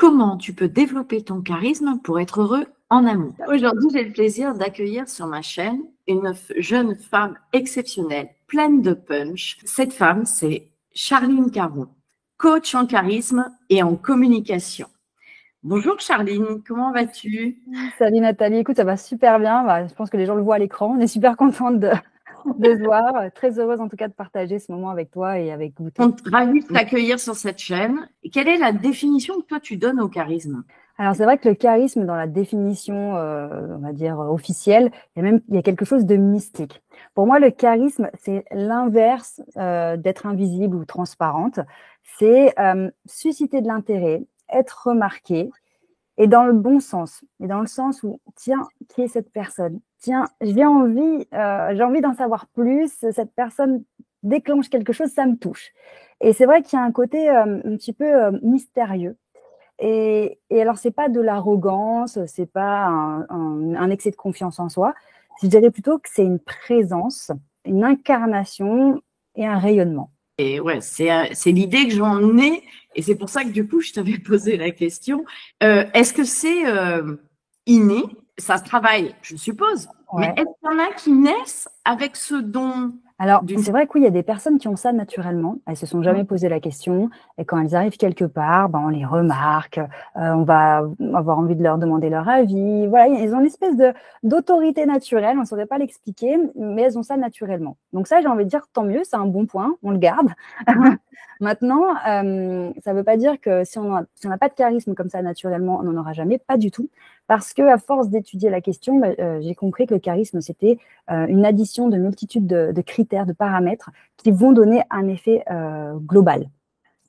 Comment tu peux développer ton charisme pour être heureux en amour? Aujourd'hui, j'ai le plaisir d'accueillir sur ma chaîne une jeune femme exceptionnelle, pleine de punch. Cette femme, c'est Charline Caron, coach en charisme et en communication. Bonjour Charline, comment vas-tu? Salut Nathalie, écoute, ça va super bien. Je pense que les gens le voient à l'écran. On est super contente de se voir. Très heureuse en tout cas de partager ce moment avec toi et avec vous tous. On est ravis de t'accueillir sur cette chaîne. Quelle est la définition que toi tu donnes au charisme? Alors c'est vrai que le charisme, dans la définition, on va dire officielle, il y a quelque chose de mystique. Pour moi, le charisme, c'est l'inverse d'être invisible ou transparente. C'est susciter de l'intérêt, être remarqué. Et dans le bon sens, et dans le sens où, tiens, qui est cette personne? Tiens, j'ai envie d'en savoir plus, cette personne déclenche quelque chose, ça me touche. Et c'est vrai qu'il y a un côté un petit peu mystérieux. Et alors, c'est pas de l'arrogance, c'est pas un excès de confiance en soi. Je dirais plutôt que c'est une présence, une incarnation et un rayonnement. Et ouais, c'est l'idée que j'en ai, et c'est pour ça que du coup, je t'avais posé la question. Est-ce que c'est inné? Ça se travaille, je suppose. Mais Ouais. est-ce qu'il y en a qui naissent avec ce don Alors, d'une... c'est vrai qu'il y a des personnes qui ont ça naturellement. Elles se sont jamais posé la question. Et quand elles arrivent quelque part, on les remarque. On va avoir envie de leur demander leur avis. Voilà, ils ont une espèce d'autorité naturelle. On ne saurait pas l'expliquer, mais elles ont ça naturellement. Donc ça, j'ai envie de dire, tant mieux, c'est un bon point. On le garde. Maintenant, ça ne veut pas dire que si on n'a pas de charisme comme ça naturellement, on n'en aura jamais. Pas du tout. Parce que à force d'étudier la question, j'ai compris que le charisme, c'était une addition de multitudes de critères, de paramètres qui vont donner un effet global.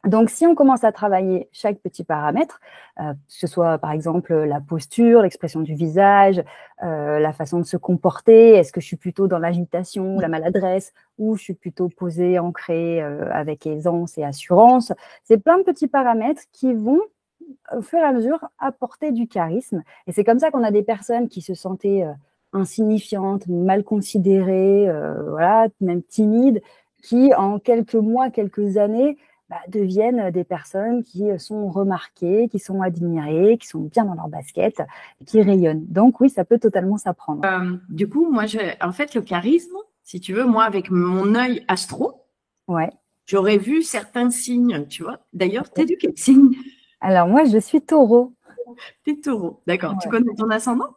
Donc, si on commence à travailler chaque petit paramètre, que ce soit par exemple la posture, l'expression du visage, la façon de se comporter, est-ce que je suis plutôt dans l'agitation, la maladresse, ou je suis plutôt posée, ancrée avec aisance et assurance, c'est plein de petits paramètres qui vont au fur et à mesure apporter du charisme. Et c'est comme ça qu'on a des personnes qui se sentaient insignifiantes, mal considérées, voilà, même timides, qui en quelques mois, quelques années, deviennent des personnes qui sont remarquées, qui sont admirées, qui sont bien dans leur basket, qui rayonnent. Donc oui, ça peut totalement s'apprendre. Du coup, moi, en fait, le charisme, si tu veux, moi, avec mon œil astro, Ouais. j'aurais vu certains signes, tu vois. D'ailleurs, t'es du quel signe? Alors moi, je suis taureau. T'es taureau, d'accord. Tu Ouais. connais ton ascendant?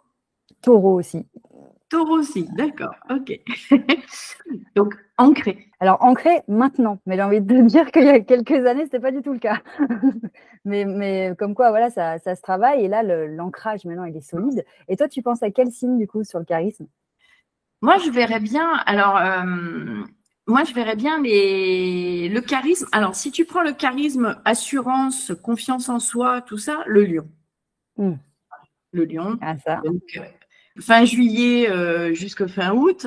Taureau aussi. Taureau aussi, d'accord, ok. Donc, ancré. Alors, ancré maintenant, mais j'ai envie de te dire qu'il y a quelques années, c'était pas du tout le cas. mais comme quoi, voilà, ça se travaille. Et là, l'ancrage, maintenant, il est solide. Et toi, tu penses à quel signe, du coup, sur le charisme? Moi, je verrais bien, alors, moi, je verrais bien le charisme. Alors, si tu prends le charisme, assurance, confiance en soi, tout ça, le lion. Hmm. Le lion. Ah, ça. Donc, fin juillet jusqu'à fin août,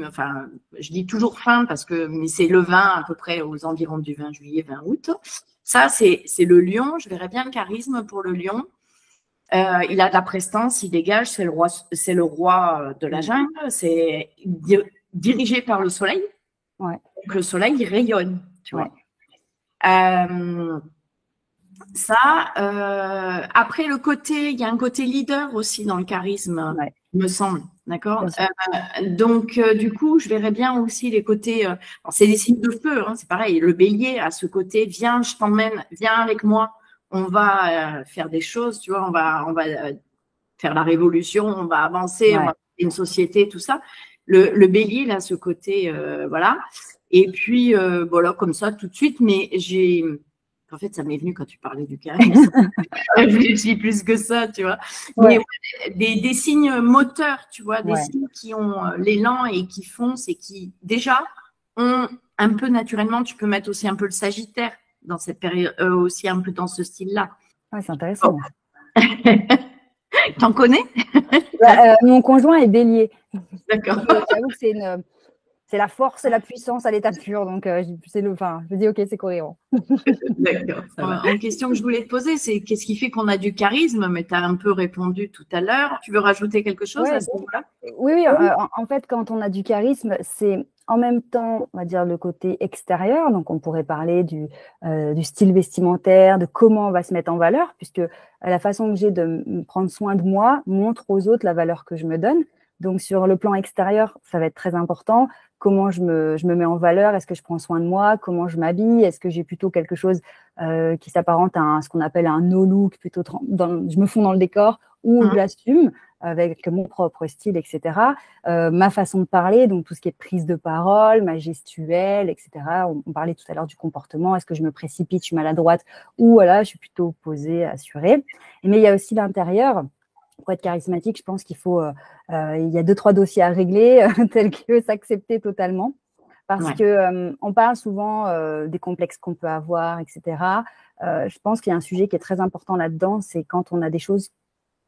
enfin, je dis toujours fin parce que mais c'est le 20 à peu près aux environs du 20 juillet, 20 août. Ça, c'est le lion. Je verrais bien le charisme pour le lion. Il a de la prestance, il dégage, c'est le roi de la jungle, c'est dirigé par le soleil. Ouais. Donc le soleil, il rayonne, tu vois. Ouais. Ça, après le côté, il y a un côté leader aussi dans le charisme, Ouais. il me semble, d'accord. Bien sûr. Donc du coup, je verrais bien aussi les côtés. C'est des signes de feu, hein, c'est pareil. Le Bélier a ce côté, viens, je t'emmène, viens avec moi, on va faire des choses, tu vois, on va faire la révolution, on va avancer, on va Ouais. faire une société, tout ça. Le Bélier, il a ce côté, voilà. Et puis, voilà, comme ça, tout de suite, mais en fait, ça m'est venu quand tu parlais du charisme. Je réfléchis plus que ça, tu vois. Mais Ouais. ouais, des signes moteurs, tu vois, des Ouais. signes qui ont l'élan et qui foncent et qui, déjà, ont un peu naturellement, tu peux mettre aussi un peu le Sagittaire dans cette période, aussi un peu dans ce style-là. Ouais, c'est Bon. intéressant. T'en connais? Mon conjoint est bélier. D'accord. J'avoue que c'est la force et la puissance à l'état pur. Donc, je dis, OK, c'est cohérent. D'accord. En question que je voulais te poser, c'est qu'est-ce qui fait qu'on a du charisme, mais tu as un peu répondu tout à l'heure. Tu veux rajouter quelque chose à Ouais. ce niveau-là? Oui, en fait, quand on a du charisme, c'est en même temps, on va dire, le côté extérieur. Donc, on pourrait parler du style vestimentaire, de comment on va se mettre en valeur, puisque la façon que j'ai de me prendre soin de moi montre aux autres la valeur que je me donne. Donc, sur le plan extérieur, ça va être très important. Comment je me mets en valeur? Est-ce que je prends soin de moi? Comment je m'habille? Est-ce que j'ai plutôt quelque chose qui s'apparente à ce qu'on appelle un no look, plutôt je me fonds dans le décor, ou je l'assume avec mon propre style, etc. Ma façon de parler, donc tout ce qui est prise de parole, ma gestuelle, etc. On parlait tout à l'heure du comportement. Est-ce que je me précipite, je suis maladroite, ou voilà, je suis plutôt posée, assurée. Mais il y a aussi l'intérieur. Pour être charismatique, je pense qu'il faut, il y a 2-3 dossiers à régler, tels que s'accepter totalement. Parce que on parle souvent des complexes qu'on peut avoir, etc. Je pense qu'il y a un sujet qui est très important là-dedans, c'est quand on a des choses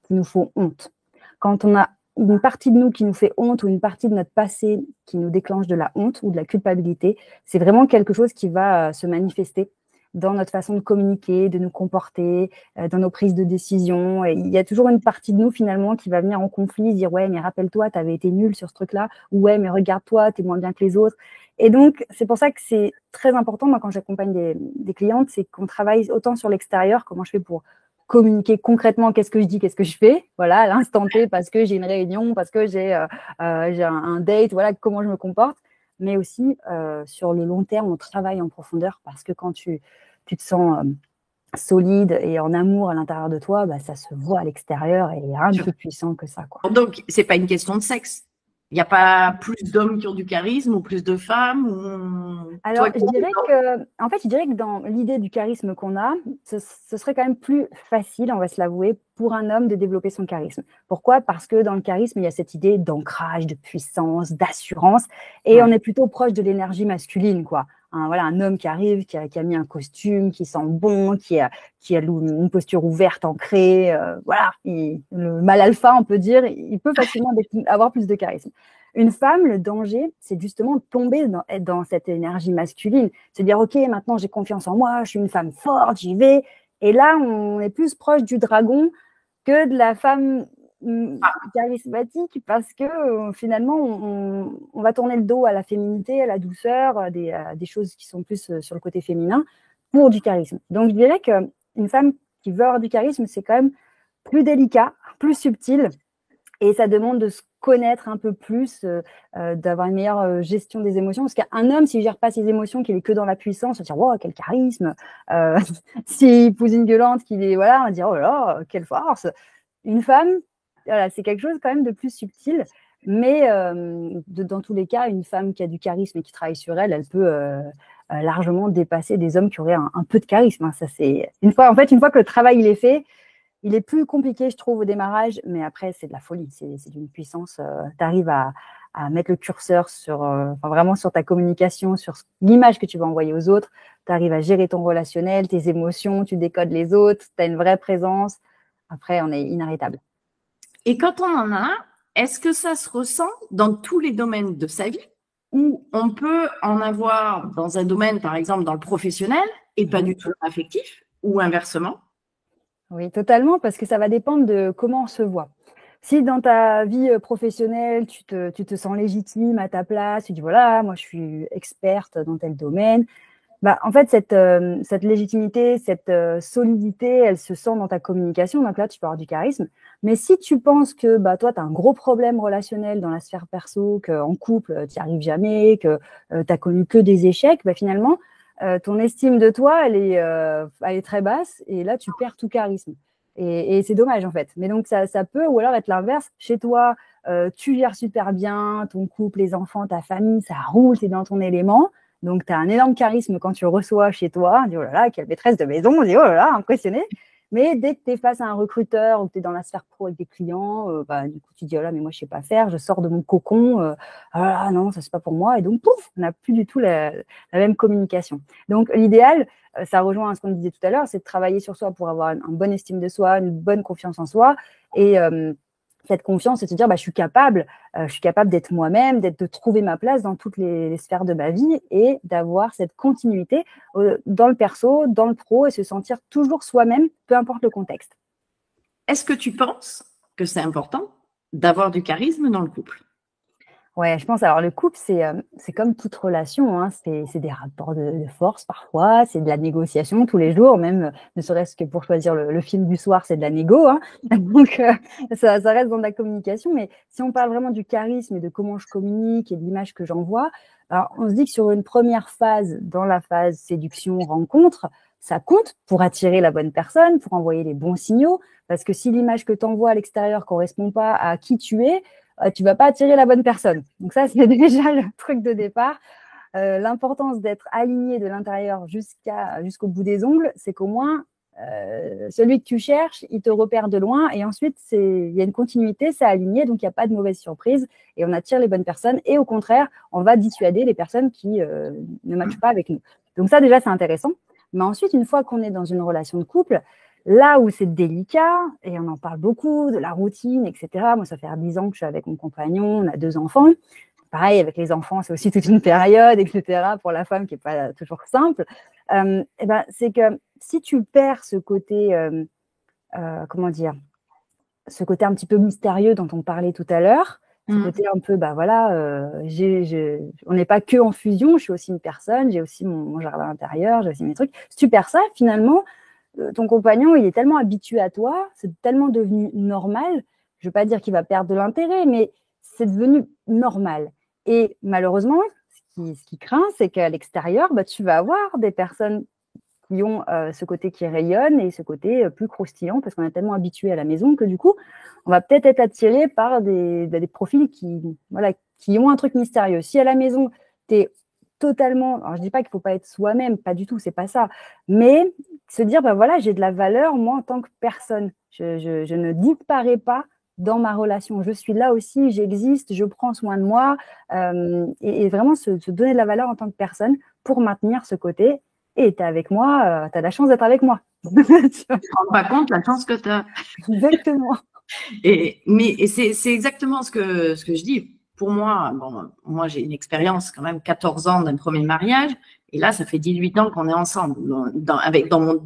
qui nous font honte. Quand on a une partie de nous qui nous fait honte ou une partie de notre passé qui nous déclenche de la honte ou de la culpabilité, c'est vraiment quelque chose qui va se manifester dans notre façon de communiquer, de nous comporter, dans nos prises de décision. Et il y a toujours une partie de nous, finalement, qui va venir en conflit, dire « Ouais, mais rappelle-toi, tu avais été nul sur ce truc-là » ou « Ouais, mais regarde-toi, tu es moins bien que les autres ». Et donc, c'est pour ça que c'est très important, moi, quand j'accompagne des clientes, c'est qu'on travaille autant sur l'extérieur, comment je fais pour communiquer concrètement qu'est-ce que je dis, qu'est-ce que je fais, voilà, à l'instant T, parce que j'ai une réunion, parce que j'ai un date, voilà, comment je me comporte, mais aussi sur le long terme, on travaille en profondeur, parce que quand tu te sens solide et en amour à l'intérieur de toi, bah, ça se voit à l'extérieur et il n'y a rien de plus puissant que ça, quoi. Donc, c'est pas une question de sexe. Il n'y a pas plus d'hommes qui ont du charisme ou plus de femmes ou... Alors, je dirais que dans l'idée du charisme qu'on a, ce serait quand même plus facile, on va se l'avouer, pour un homme de développer son charisme. Pourquoi? Parce que dans le charisme, il y a cette idée d'ancrage, de puissance, d'assurance, et on est plutôt proche de l'énergie masculine, quoi. Voilà, un homme qui arrive, qui a mis un costume, qui sent bon, qui a une posture ouverte, ancrée, voilà, le mâle alpha, on peut dire, il peut facilement avoir plus de charisme. Une femme, le danger, c'est justement de tomber dans cette énergie masculine. Se dire, OK, maintenant j'ai confiance en moi, je suis une femme forte, j'y vais. Et là, on est plus proche du dragon que de la femme charismatique parce que finalement, on va tourner le dos à la féminité, à la douceur, à des choses qui sont plus sur le côté féminin pour du charisme. Donc, je dirais qu'une femme qui veut avoir du charisme, c'est quand même plus délicat, plus subtil. Et ça demande de se connaître un peu plus, d'avoir une meilleure gestion des émotions. Parce qu'un homme, s'il ne gère pas ses émotions, qu'il est que dans la puissance, on va dire « Wow, quel charisme !» S'il épouse une gueulante, qu'il est, voilà, on va dire « Oh là là, quelle force !» Une femme, voilà, c'est quelque chose quand même de plus subtil. Mais dans tous les cas, une femme qui a du charisme et qui travaille sur elle, elle peut largement dépasser des hommes qui auraient un peu de charisme. Ça, c'est une fois que le travail il est fait, il est plus compliqué, je trouve, au démarrage, mais après, c'est de la folie, c'est d'une puissance. Tu arrives à mettre le curseur vraiment sur ta communication, sur l'image que tu vas envoyer aux autres. Tu arrives à gérer ton relationnel, tes émotions, tu décodes les autres, tu as une vraie présence. Après, on est inarrêtable. Et quand on en a, est-ce que ça se ressent dans tous les domaines de sa vie ou on peut en avoir dans un domaine, par exemple, dans le professionnel et pas du tout dans l'affectif ou inversement? Oui, totalement, parce que ça va dépendre de comment on se voit. Si dans ta vie professionnelle, tu te sens légitime à ta place, tu dis voilà, moi je suis experte dans tel domaine, bah, en fait, cette légitimité, cette solidité, elle se sent dans ta communication, donc là, tu peux avoir du charisme. Mais si tu penses que bah, toi, tu as un gros problème relationnel dans la sphère perso, qu'en couple, tu n'y arrives jamais, que tu n'as connu que des échecs, bah, finalement, ton estime de toi, elle est très basse et là, tu perds tout charisme. Et c'est dommage, en fait. Mais donc, ça peut, ou alors être l'inverse. Chez toi, tu gères super bien, ton couple, les enfants, ta famille, ça roule, tu es dans ton élément. Donc, tu as un énorme charisme quand tu reçois chez toi. On dit, oh là là, quelle maîtresse de maison. On dit, oh là là, impressionné. Mais dès que tu es face à un recruteur ou que tu es dans la sphère pro avec des clients, bah, du coup, tu dis, oh là, mais moi, je ne sais pas faire. Je sors de mon cocon. Oh là là, non, ça, c'est pas pour moi. Et donc, pouf, on n'a plus du tout la même communication. Donc, l'idéal, ça rejoint à ce qu'on disait tout à l'heure, c'est de travailler sur soi pour avoir une bonne estime de soi, une bonne confiance en soi. Et cette confiance, c'est de se dire, bah, je suis capable d'être moi-même, de trouver ma place dans toutes les sphères de ma vie et d'avoir cette continuité dans le perso, dans le pro et se sentir toujours soi-même, peu importe le contexte. Est-ce que tu penses que c'est important d'avoir du charisme dans le couple? Ouais, je pense. Alors, le couple, c'est comme toute relation, hein. C'est des rapports de force parfois, c'est de la négociation tous les jours, même ne serait-ce que pour choisir le film du soir, c'est de la négo, hein. Donc, ça reste dans de la communication. Mais si on parle vraiment du charisme et de comment je communique et de l'image que j'envoie, alors on se dit que sur une première phase, dans la phase séduction, rencontre, ça compte pour attirer la bonne personne, pour envoyer les bons signaux. Parce que si l'image que tu envoies à l'extérieur correspond pas à qui tu es, tu vas pas attirer la bonne personne. Donc ça, c'est déjà le truc de départ. L'importance d'être aligné de l'intérieur jusqu'au bout des ongles, c'est qu'au moins, celui que tu cherches, il te repère de loin et ensuite, il y a une continuité, c'est aligné, donc il n'y a pas de mauvaise surprise et on attire les bonnes personnes et au contraire, on va dissuader les personnes qui ne matchent pas avec nous. Donc ça, déjà, c'est intéressant. Mais ensuite, une fois qu'on est dans une relation de couple, là où c'est délicat, et on en parle beaucoup, de la routine, etc. Moi, ça fait 10 ans que je suis avec mon compagnon, on a 2 enfants. Pareil, avec les enfants, c'est aussi toute une période, etc. pour la femme qui n'est pas toujours simple. C'est que si tu perds ce côté, comment dire, ce côté un petit peu mystérieux dont on parlait tout à l'heure, ce côté un peu, on n'est pas que en fusion, je suis aussi une personne, j'ai aussi mon jardin intérieur, j'ai aussi mes trucs. Si tu perds ça, finalement, ton compagnon, il est tellement habitué à toi, c'est tellement devenu normal, je ne veux pas dire qu'il va perdre de l'intérêt, mais c'est devenu normal. Et malheureusement, ce qui craint, c'est qu'à l'extérieur, tu vas avoir des personnes qui ont ce côté qui rayonne et ce côté plus croustillant, parce qu'on est tellement habitué à la maison que du coup, on va peut-être être attiré par des profils qui ont un truc mystérieux. Si à la maison, tu es totalement, alors je dis pas qu'il faut pas être soi-même, pas du tout, c'est pas ça, mais se dire, j'ai de la valeur, moi, en tant que personne. Je ne disparais pas dans ma relation. Je suis là aussi, j'existe, je prends soin de moi, et vraiment se donner de la valeur en tant que personne pour maintenir ce côté. Et tu es avec moi, tu as la chance d'être avec moi. Tu ne te rends pas compte la chance que tu as. Exactement. Mais c'est exactement ce que je dis. Pour moi, moi j'ai une expérience quand même 14 ans d'un premier mariage, et là ça fait 18 ans qu'on est ensemble dans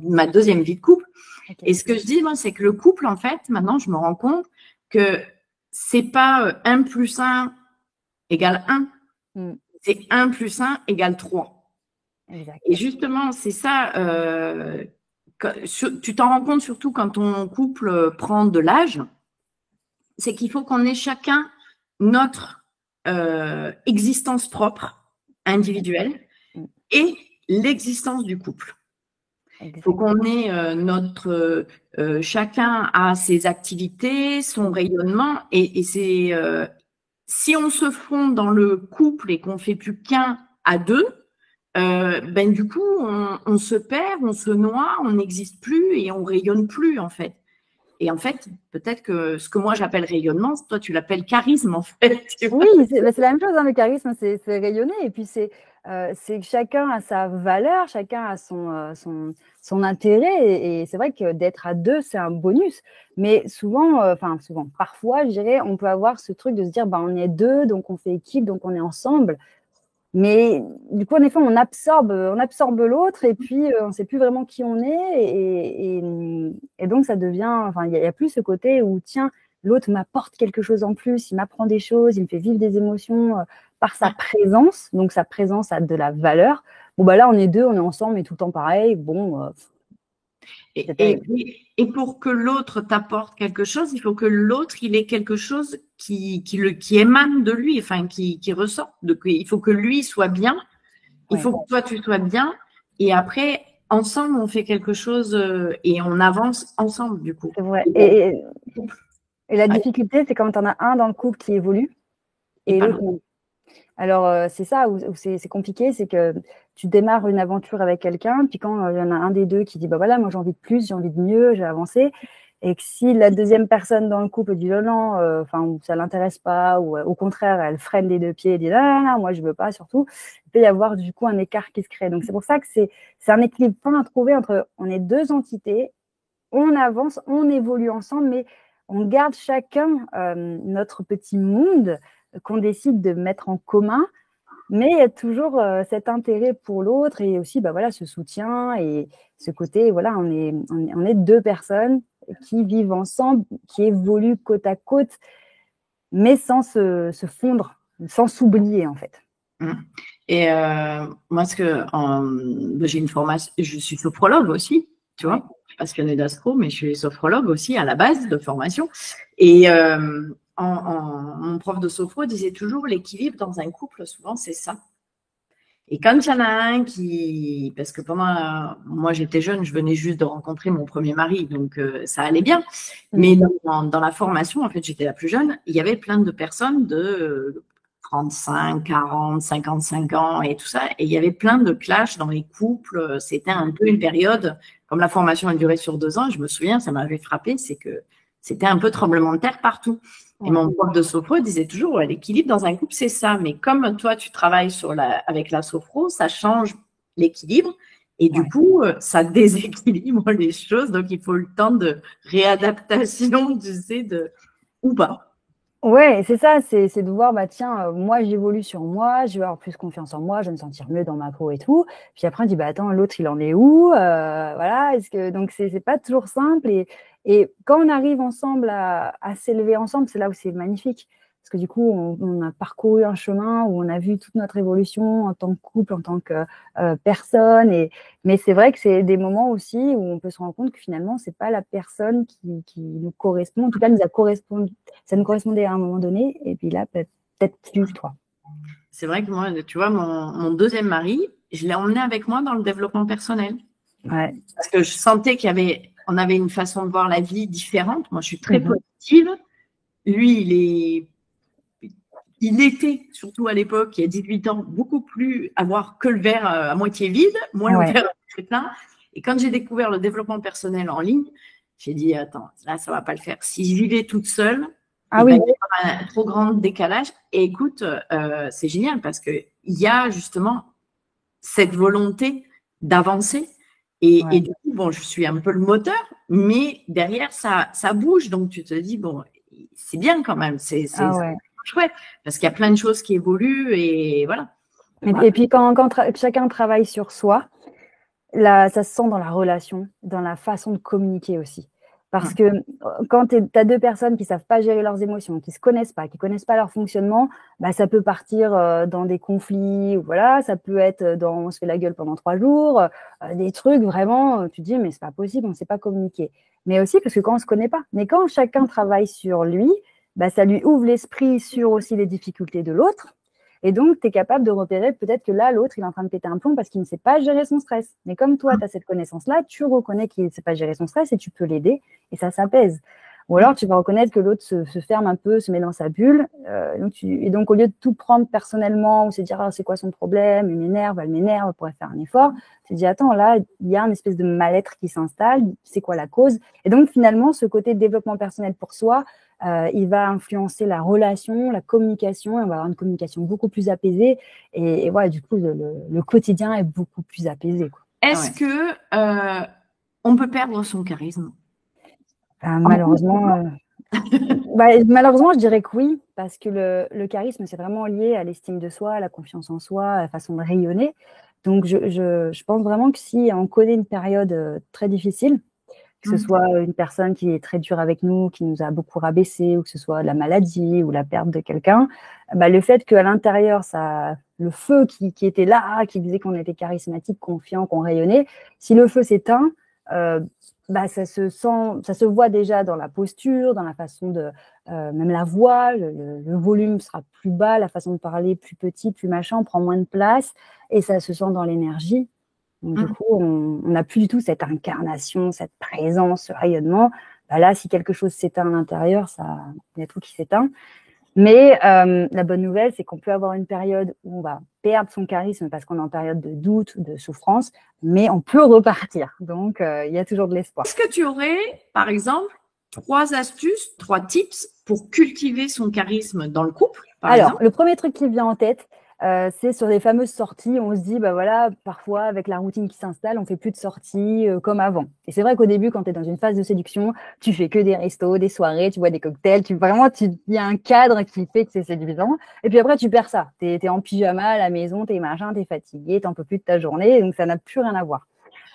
ma deuxième vie de couple. Okay. Et ce que je dis, moi, c'est que le couple, en fait, maintenant je me rends compte que c'est pas 1 + 1 égale 1, c'est 1 + 1 égale 3. Exact. Et justement, c'est ça, tu t'en rends compte surtout quand ton couple prend de l'âge, c'est qu'il faut qu'on ait chacun notre existence propre, individuelle, et l'existence du couple. Il faut qu'on ait chacun a ses activités, son rayonnement, et c'est si on se fond dans le couple et qu'on fait plus qu'un à deux, du coup on se perd, on se noie, on n'existe plus et on rayonne plus en fait. Et en fait, peut-être que ce que moi j'appelle rayonnement, toi tu l'appelles charisme en fait. Oui, c'est la même chose, hein, le charisme, c'est rayonner. Et puis c'est que chacun a sa valeur, chacun a son intérêt. Et c'est vrai que d'être à deux, c'est un bonus. Mais souvent, parfois, je dirais, on peut avoir ce truc de se dire, on est deux, donc on fait équipe, donc on est ensemble. Mais du coup, en effet, on absorbe l'autre et puis on ne sait plus vraiment qui on est. Et donc, ça devient, il n'y a plus ce côté où, tiens, l'autre m'apporte quelque chose en plus, il m'apprend des choses, il me fait vivre des émotions par sa présence. Donc, sa présence a de la valeur. Bon, là, on est deux, on est ensemble et tout le temps pareil. Bon. Et pour que l'autre t'apporte quelque chose, il faut que l'autre, il ait quelque chose qui émane de lui, enfin, qui ressort. Il faut que lui soit bien. Il faut que toi, tu sois bien. Et après, ensemble, on fait quelque chose et on avance ensemble, du coup. C'est vrai. Et la difficulté, c'est quand on a un dans le couple qui évolue et l'autre non. Alors, c'est ça où c'est compliqué, c'est que tu démarres une aventure avec quelqu'un, puis quand il y en a un des deux qui dit, moi j'ai envie de plus, j'ai envie de mieux, j'ai avancé, et que si la deuxième personne dans le couple dit non, ça l'intéresse pas, ou au contraire, elle freine des deux pieds et dit non, moi je veux pas, surtout, il peut y avoir du coup un écart qui se crée. Donc c'est pour ça que c'est un équilibre fin à trouver entre, on est deux entités, on avance, on évolue ensemble, mais on garde chacun notre petit monde qu'on décide de mettre en commun, mais il y a toujours cet intérêt pour l'autre et aussi ce soutien et ce côté, on est deux personnes qui vivent ensemble, qui évoluent côte à côte, mais sans se fondre sans s'oublier en fait. Et moi, j'ai une formation, je suis sophrologue aussi, tu vois, passionnée d'astro, mais je suis sophrologue aussi à la base de formation. Et mon prof de sophro disait toujours l'équilibre dans un couple, souvent c'est ça. Et quand il y en a un parce que moi j'étais jeune, je venais juste de rencontrer mon premier mari, donc ça allait bien. Mais dans la formation, en fait, j'étais la plus jeune, il y avait plein de personnes de 35, 40, 55 ans et tout ça. Et il y avait plein de clashs dans les couples. C'était un peu une période, comme la formation a duré sur 2 ans, je me souviens, ça m'avait frappé, c'est que c'était un peu tremblement de terre partout. Et mon prof de sophro disait toujours, ouais, l'équilibre dans un couple, c'est ça. Mais comme toi, tu travailles avec la sophro, ça change l'équilibre. Et du coup, ça déséquilibre les choses. Donc, il faut le temps de réadaptation, tu sais, ou pas. Ouais, c'est ça, c'est de voir, bah tiens, moi j'évolue sur moi, je vais avoir plus confiance en moi, je vais me sentir mieux dans ma peau et tout. Puis après on dit, bah attends, l'autre il en est où? Voilà, donc c'est pas toujours simple. Et quand on arrive ensemble à s'élever ensemble, c'est là où c'est magnifique. Parce que du coup, on a parcouru un chemin où on a vu toute notre évolution en tant que couple, en tant que personne. Mais c'est vrai que c'est des moments aussi où on peut se rendre compte que finalement, c'est pas la personne qui nous correspond. En tout cas, ça nous correspondait à un moment donné. Et puis là, peut-être plus, toi. C'est vrai que moi, tu vois, mon deuxième mari, je l'ai emmené avec moi dans le développement personnel. Ouais. Parce que je sentais on avait une façon de voir la vie différente. Moi, je suis très positive. Lui, il était, surtout à l'époque, il y a 18 ans, beaucoup plus à voir que le verre à moitié vide, moins le verre à moitié plein. Et quand j'ai découvert le développement personnel en ligne, j'ai dit, attends, là, ça va pas le faire. Si je vivais toute seule, il va y avoir un trop grand décalage. Et écoute, c'est génial parce qu'il y a justement cette volonté d'avancer. Et du coup, bon, je suis un peu le moteur, mais derrière, ça bouge. Donc, tu te dis, bon, c'est bien quand même. C'est chouette parce qu'il y a plein de choses qui évoluent et voilà. Et puis, quand chacun travaille sur soi, là, ça se sent dans la relation, dans la façon de communiquer aussi. Parce que quand tu as deux personnes qui ne savent pas gérer leurs émotions, qui ne se connaissent pas, qui ne connaissent pas leur fonctionnement, bah, ça peut partir dans des conflits, ou voilà, ça peut être dans on se fait la gueule pendant 3 jours, des trucs vraiment, tu te dis, mais c'est pas possible, on ne sait pas communiquer. Mais aussi parce que quand on ne se connaît pas, mais quand chacun travaille sur lui, bah, ça lui ouvre l'esprit sur aussi les difficultés de l'autre. Et donc, tu es capable de repérer peut-être que là, l'autre, il est en train de péter un plomb parce qu'il ne sait pas gérer son stress. Mais comme toi, tu as cette connaissance-là, tu reconnais qu'il ne sait pas gérer son stress et tu peux l'aider et ça s'apaise. Ou alors, tu vas reconnaître que l'autre se ferme un peu, se met dans sa bulle. Et donc, au lieu de tout prendre personnellement ou se dire, c'est quoi son problème, elle m'énerve, on pourrait faire un effort, tu te dis, attends, là, il y a une espèce de mal-être qui s'installe, c'est quoi la cause? Et donc, finalement, ce côté développement personnel pour soi, il va influencer la relation, la communication, et on va avoir une communication beaucoup plus apaisée. Et voilà, du coup, le quotidien est beaucoup plus apaisé, quoi. Est-ce que on peut perdre son charisme? Malheureusement, malheureusement, je dirais que oui, parce que le charisme, c'est vraiment lié à l'estime de soi, à la confiance en soi, à la façon de rayonner. Donc, je pense vraiment que si on connaît une période très difficile, que ce soit une personne qui est très dure avec nous, qui nous a beaucoup rabaissé, ou que ce soit la maladie ou la perte de quelqu'un, le fait qu'à l'intérieur, le feu qui était là, qui disait qu'on était charismatique, confiant, qu'on rayonnait, si le feu s'éteint, ça se voit déjà dans la posture, dans la façon de, même la voix, le volume sera plus bas, la façon de parler plus petit, plus machin, on prend moins de place, et ça se sent dans l'énergie. Donc, du coup, on n'a plus du tout cette incarnation, cette présence, ce rayonnement. Là, si quelque chose s'éteint à l'intérieur, il y a tout qui s'éteint. Mais la bonne nouvelle, c'est qu'on peut avoir une période où on va perdre son charisme parce qu'on est en période de doute, de souffrance, mais on peut repartir. Donc, il y a toujours de l'espoir. Est-ce que tu aurais, par exemple, 3 astuces, 3 tips pour cultiver son charisme dans le couple, par exemple ? Le premier truc qui vient en tête, c'est sur les fameuses sorties. On se dit, voilà, parfois, avec la routine qui s'installe, on fait plus de sorties comme avant. Et c'est vrai qu'au début, quand tu es dans une phase de séduction, tu fais que des restos, des soirées, tu bois des cocktails, il y a un cadre qui fait que c'est séduisant. Et puis après, tu perds ça. T'es en pyjama à la maison, t'es fatigué, t'en peux plus de ta journée, donc ça n'a plus rien à voir.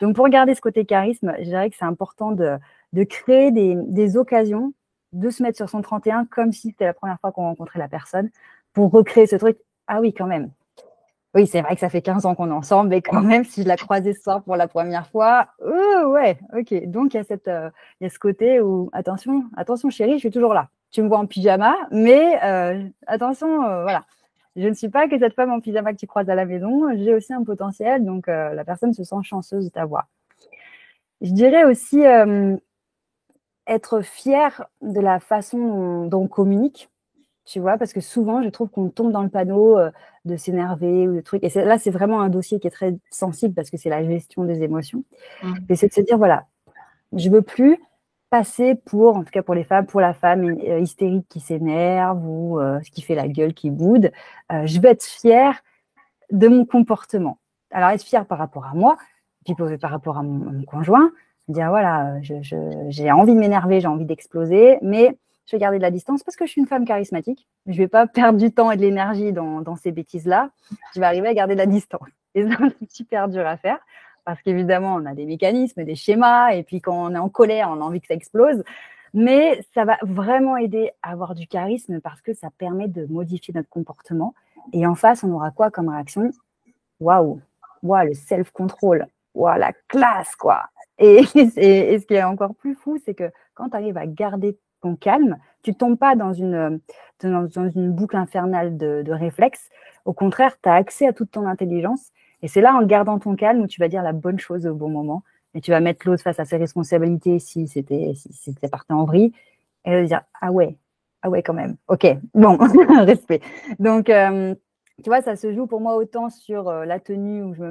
Donc, pour garder ce côté charisme, je dirais que c'est important de créer des occasions de se mettre sur son 31 comme si c'était la première fois qu'on rencontrait la personne. pour recréer ce truc. Ah oui, quand même. Oui, c'est vrai que ça fait 15 ans qu'on est ensemble, mais quand même, si je la croisais ce soir pour la première fois, ouais, ok. Donc, il y a ce côté où, attention, chérie, je suis toujours là. Tu me vois en pyjama, mais attention, voilà. Je ne suis pas que cette femme en pyjama que tu croises à la maison. J'ai aussi un potentiel, donc la personne se sent chanceuse de t'avoir. Je dirais aussi être fière de la façon dont on communique. Tu vois, parce que souvent, je trouve qu'on tombe dans le panneau de s'énerver ou de trucs. Et là, c'est vraiment un dossier qui est très sensible parce que c'est la gestion des émotions. Et c'est de se dire, voilà, je veux plus passer pour, en tout cas pour les femmes, pour la femme hystérique qui s'énerve ou qui fait la gueule, qui boude. Je veux être fière de mon comportement. Alors, être fière par rapport à moi, puis par rapport à mon conjoint, dire, voilà, j'ai envie de m'énerver, j'ai envie d'exploser, mais je vais garder de la distance parce que je suis une femme charismatique. Je ne vais pas perdre du temps et de l'énergie dans ces bêtises-là. Je vais arriver à garder de la distance. Et ça, c'est super dur à faire parce qu'évidemment, on a des mécanismes, des schémas, et puis quand on est en colère, on a envie que ça explose. Mais ça va vraiment aider à avoir du charisme parce que ça permet de modifier notre comportement. Et en face, on aura quoi comme réaction? Waouh, le self-control, la classe, quoi. Et ce qui est encore plus fou, c'est que quand tu arrives à garder ton calme, tu ne tombes pas dans une boucle infernale de réflexes. Au contraire, tu as accès à toute ton intelligence. Et c'est là, en gardant ton calme, où tu vas dire la bonne chose au bon moment. Et tu vas mettre l'autre face à ses responsabilités si c'était parti en vrille. Et elle va dire, ah ouais, quand même. Ok, bon, respect. Donc, tu vois, ça se joue pour moi autant sur la tenue où je me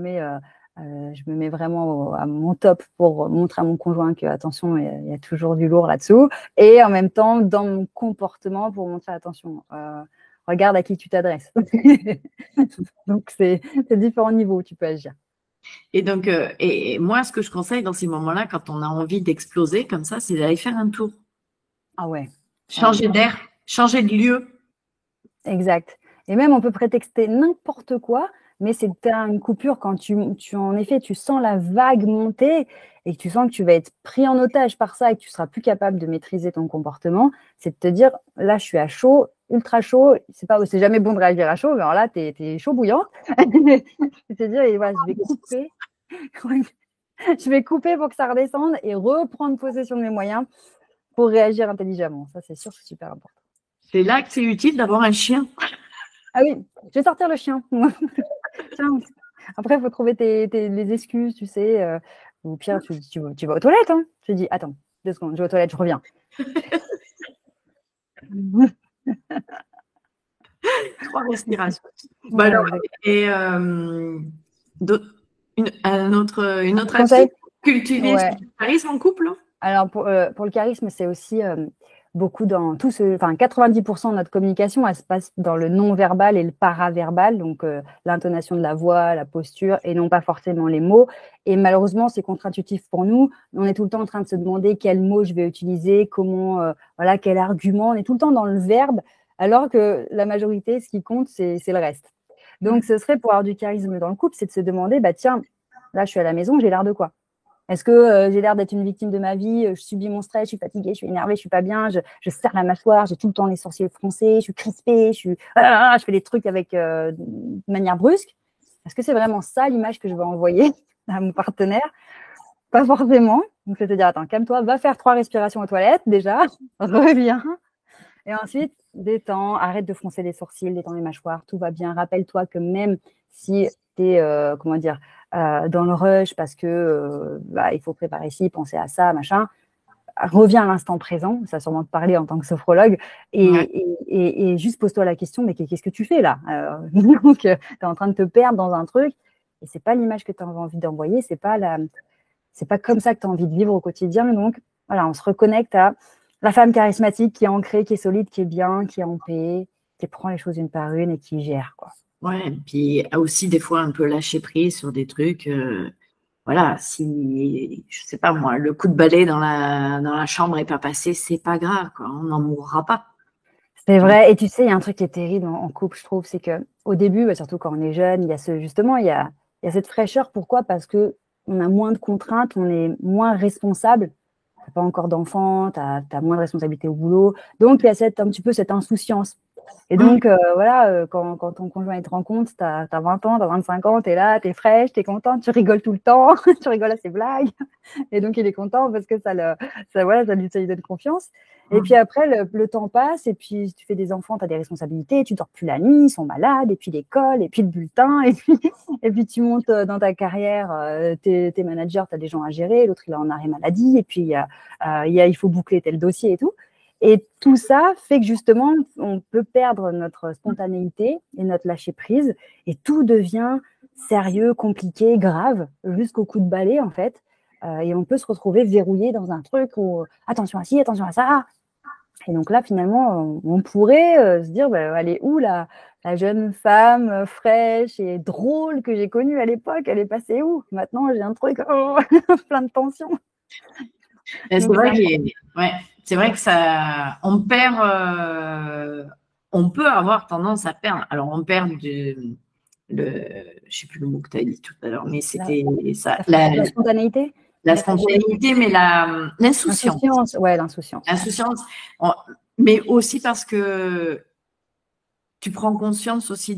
mets vraiment à mon top pour montrer à mon conjoint que, attention, il y a toujours du lourd là-dessous. Et en même temps, dans mon comportement pour montrer, attention, regarde à qui tu t'adresses. Donc, c'est différents niveaux où tu peux agir. Et donc, et moi, ce que je conseille dans ces moments-là, quand on a envie d'exploser comme ça, c'est d'aller faire un tour. Ah ouais. Changer d'air, changer de lieu. Exact. Et même, on peut prétexter n'importe quoi, mais c'est une coupure quand en effet, tu sens la vague monter et que tu sens que tu vas être pris en otage par ça et que tu seras plus capable de maîtriser ton comportement. C'est de te dire, là, je suis à chaud, ultra chaud. C'est jamais bon de réagir à chaud, mais alors là, t'es chaud bouillant. C'est te dire, et voilà, je vais couper. Je vais couper pour que ça redescende et reprendre possession de mes moyens pour réagir intelligemment. Ça, c'est sûr, c'est super important. C'est là que c'est utile d'avoir un chien. Ah oui, je vais sortir le chien. Tiens. Après, il faut trouver les excuses, tu sais. Ou pire, tu vas aux toilettes. Hein. Tu dis, attends, 2 secondes, je vais aux toilettes, je reviens. 3 respirations. Bah alors, et une autre astuce, cultiver son charisme en couple. Alors, pour le charisme, c'est aussi beaucoup dans tout ce. Enfin, 90% de notre communication, elle se passe dans le non-verbal et le paraverbal, donc l'intonation de la voix, la posture, et non pas forcément les mots. Et malheureusement, c'est contre-intuitif pour nous. On est tout le temps en train de se demander quel mot je vais utiliser, comment, quel argument. On est tout le temps dans le verbe, alors que la majorité, ce qui compte, c'est le reste. Donc, ce serait pour avoir du charisme dans le couple, c'est de se demander, bah tiens, là, je suis à la maison, j'ai l'air de quoi? Est-ce que j'ai l'air d'être une victime de ma vie? Je subis mon stress, je suis fatiguée, je suis énervée, je suis pas bien, je serre la mâchoire, j'ai tout le temps les sourcils froncés, je suis crispée, je fais des trucs de manière brusque. Est-ce que c'est vraiment ça l'image que je veux envoyer à mon partenaire? Pas forcément. Donc, c'est te dire, attends, calme-toi, va faire 3 respirations aux toilettes déjà, reviens. Et ensuite, détends, arrête de froncer les sourcils, détends les mâchoires, tout va bien. Rappelle-toi que même si tu es, dans le rush parce que il faut préparer ci, penser à ça, machin, reviens à l'instant présent, ça va sûrement te parler en tant que sophrologue, et juste pose-toi la question, mais qu'est-ce que tu fais là? Donc, tu es en train de te perdre dans un truc, et c'est pas l'image que tu as envie d'envoyer, c'est pas comme ça que tu as envie de vivre au quotidien. Donc, voilà, on se reconnecte à la femme charismatique qui est ancrée, qui est solide, qui est bien, qui est en paix, qui prend les choses une par une et qui gère, quoi. Ouais, puis aussi des fois un peu lâcher prise sur des trucs. Voilà, si je sais pas moi, le coup de balai dans la chambre est pas passé, c'est pas grave, quoi. On n'en mourra pas. C'est vrai. Et tu sais, il y a un truc qui est terrible en couple, je trouve, c'est que au début, surtout quand on est jeune, il y a il y a cette fraîcheur. Pourquoi? Parce que on a moins de contraintes, on est moins responsable. T'as pas encore d'enfants, t'as moins de responsabilités au boulot. Donc, il y a un petit peu cette insouciance. Et donc, voilà, quand ton conjoint te rencontre, tu as 20 ans, tu as 25 ans, tu es là, tu es fraîche, tu es contente, tu rigoles tout le temps, tu rigoles à ses blagues. Et donc, il est content parce que voilà, ça lui donne confiance. Et puis après, le temps passe, et puis tu fais des enfants, tu as des responsabilités, tu dors plus la nuit, ils sont malades, et puis l'école, et puis le bulletin, et puis tu montes dans ta carrière, t'es manager, tu as des gens à gérer, l'autre il est en arrêt maladie, et puis il faut boucler tel dossier et tout. Et tout ça fait que justement, on peut perdre notre spontanéité et notre lâcher prise, et tout devient sérieux, compliqué, grave, jusqu'au coup de balai en fait. Et on peut se retrouver verrouillé dans un truc où attention à ci, attention à ça. Et donc là, finalement, on pourrait se dire, bah, elle est où la jeune femme fraîche et drôle que j'ai connue à l'époque? Elle est passée où? Maintenant, j'ai un truc plein de tensions. C'est vrai, c'est vrai que ça, on peut avoir tendance à perdre. Alors, on perd je sais plus le mot que tu as dit tout à l'heure, mais c'était ça, la spontanéité. La spontanéité, mais l'insouciance. L'insouciance, ouais, l'insouciance. L'insouciance, mais aussi parce que tu prends conscience aussi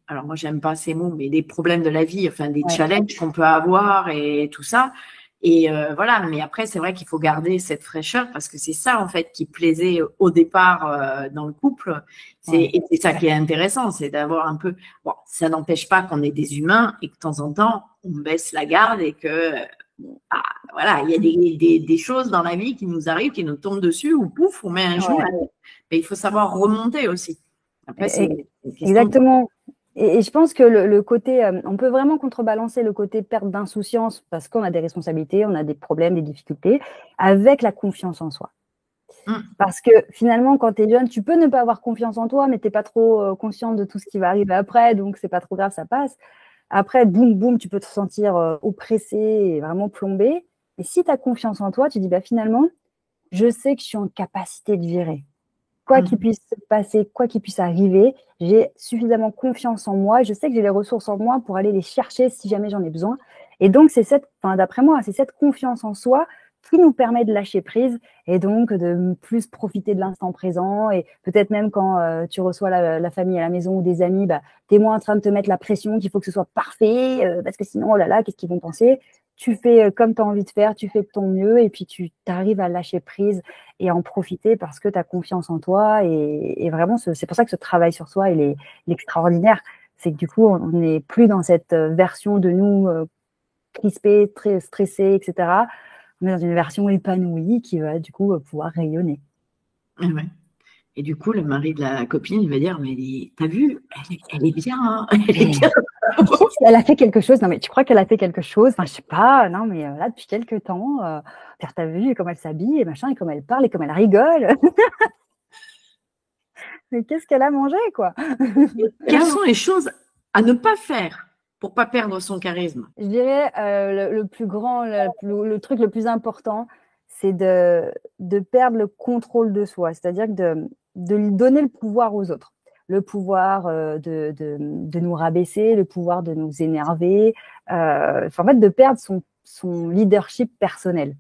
alors moi j'aime pas ces mots, mais des problèmes de la vie, enfin des challenges qu'on peut avoir et tout ça. Et voilà, mais après c'est vrai qu'il faut garder cette fraîcheur parce que c'est ça en fait qui plaisait au départ dans le couple. Et c'est ça qui est intéressant, c'est d'avoir un peu. Bon, ça n'empêche pas qu'on est des humains et que de temps en temps on baisse la garde et que voilà, il y a des choses dans la vie qui nous arrivent, qui nous tombent dessus ou pouf, on met un jour. Mais il faut savoir remonter aussi. Après, exactement. Et je pense que le côté, on peut vraiment contrebalancer le côté perte d'insouciance parce qu'on a des responsabilités, on a des problèmes, des difficultés, avec la confiance en soi. Parce que finalement, quand tu es jeune, tu peux ne pas avoir confiance en toi, mais tu n'es pas trop consciente de tout ce qui va arriver après, donc c'est pas trop grave, ça passe. Après, boum, boum, tu peux te sentir oppressé et vraiment plombé. Et si tu as confiance en toi, tu dis, bah, finalement, je sais que je suis en capacité de virer. Quoi qu'il puisse se passer, quoi qu'il puisse arriver, j'ai suffisamment confiance en moi et je sais que j'ai les ressources en moi pour aller les chercher si jamais j'en ai besoin. Et donc, d'après moi, c'est cette confiance en soi qui nous permet de lâcher prise et donc de plus profiter de l'instant présent. Et peut-être même quand tu reçois la famille à la maison ou des amis, bah, tu es moins en train de te mettre la pression qu'il faut que ce soit parfait parce que sinon, oh là là, qu'est-ce qu'ils vont penser? Tu fais comme tu as envie de faire, tu fais de ton mieux et puis tu arrives à lâcher prise et en profiter parce que tu as confiance en toi. Et vraiment, c'est pour ça que ce travail sur soi, il est extraordinaire. C'est que du coup, on n'est plus dans cette version de nous crispée, très stressée, etc. On est dans une version épanouie qui va du coup pouvoir rayonner. Ouais. Et du coup, le mari de la copine, il va dire, mais t'as vu, elle est bien, hein, elle est bien. Elle a fait quelque chose. Non, mais tu crois qu'elle a fait quelque chose? Enfin, je sais pas. Non, mais là, depuis quelques temps, t'as vu comme elle s'habille et machin, et comme elle parle et comme elle rigole. Mais qu'est-ce qu'elle a mangé, quoi? Quelles sont les choses à ne pas faire pour pas perdre son charisme? Je dirais le plus grand, le truc le plus important, c'est de perdre le contrôle de soi. C'est-à-dire de lui donner le pouvoir aux autres. Le pouvoir de nous rabaisser, le pouvoir de nous énerver. En fait, de perdre son leadership personnel.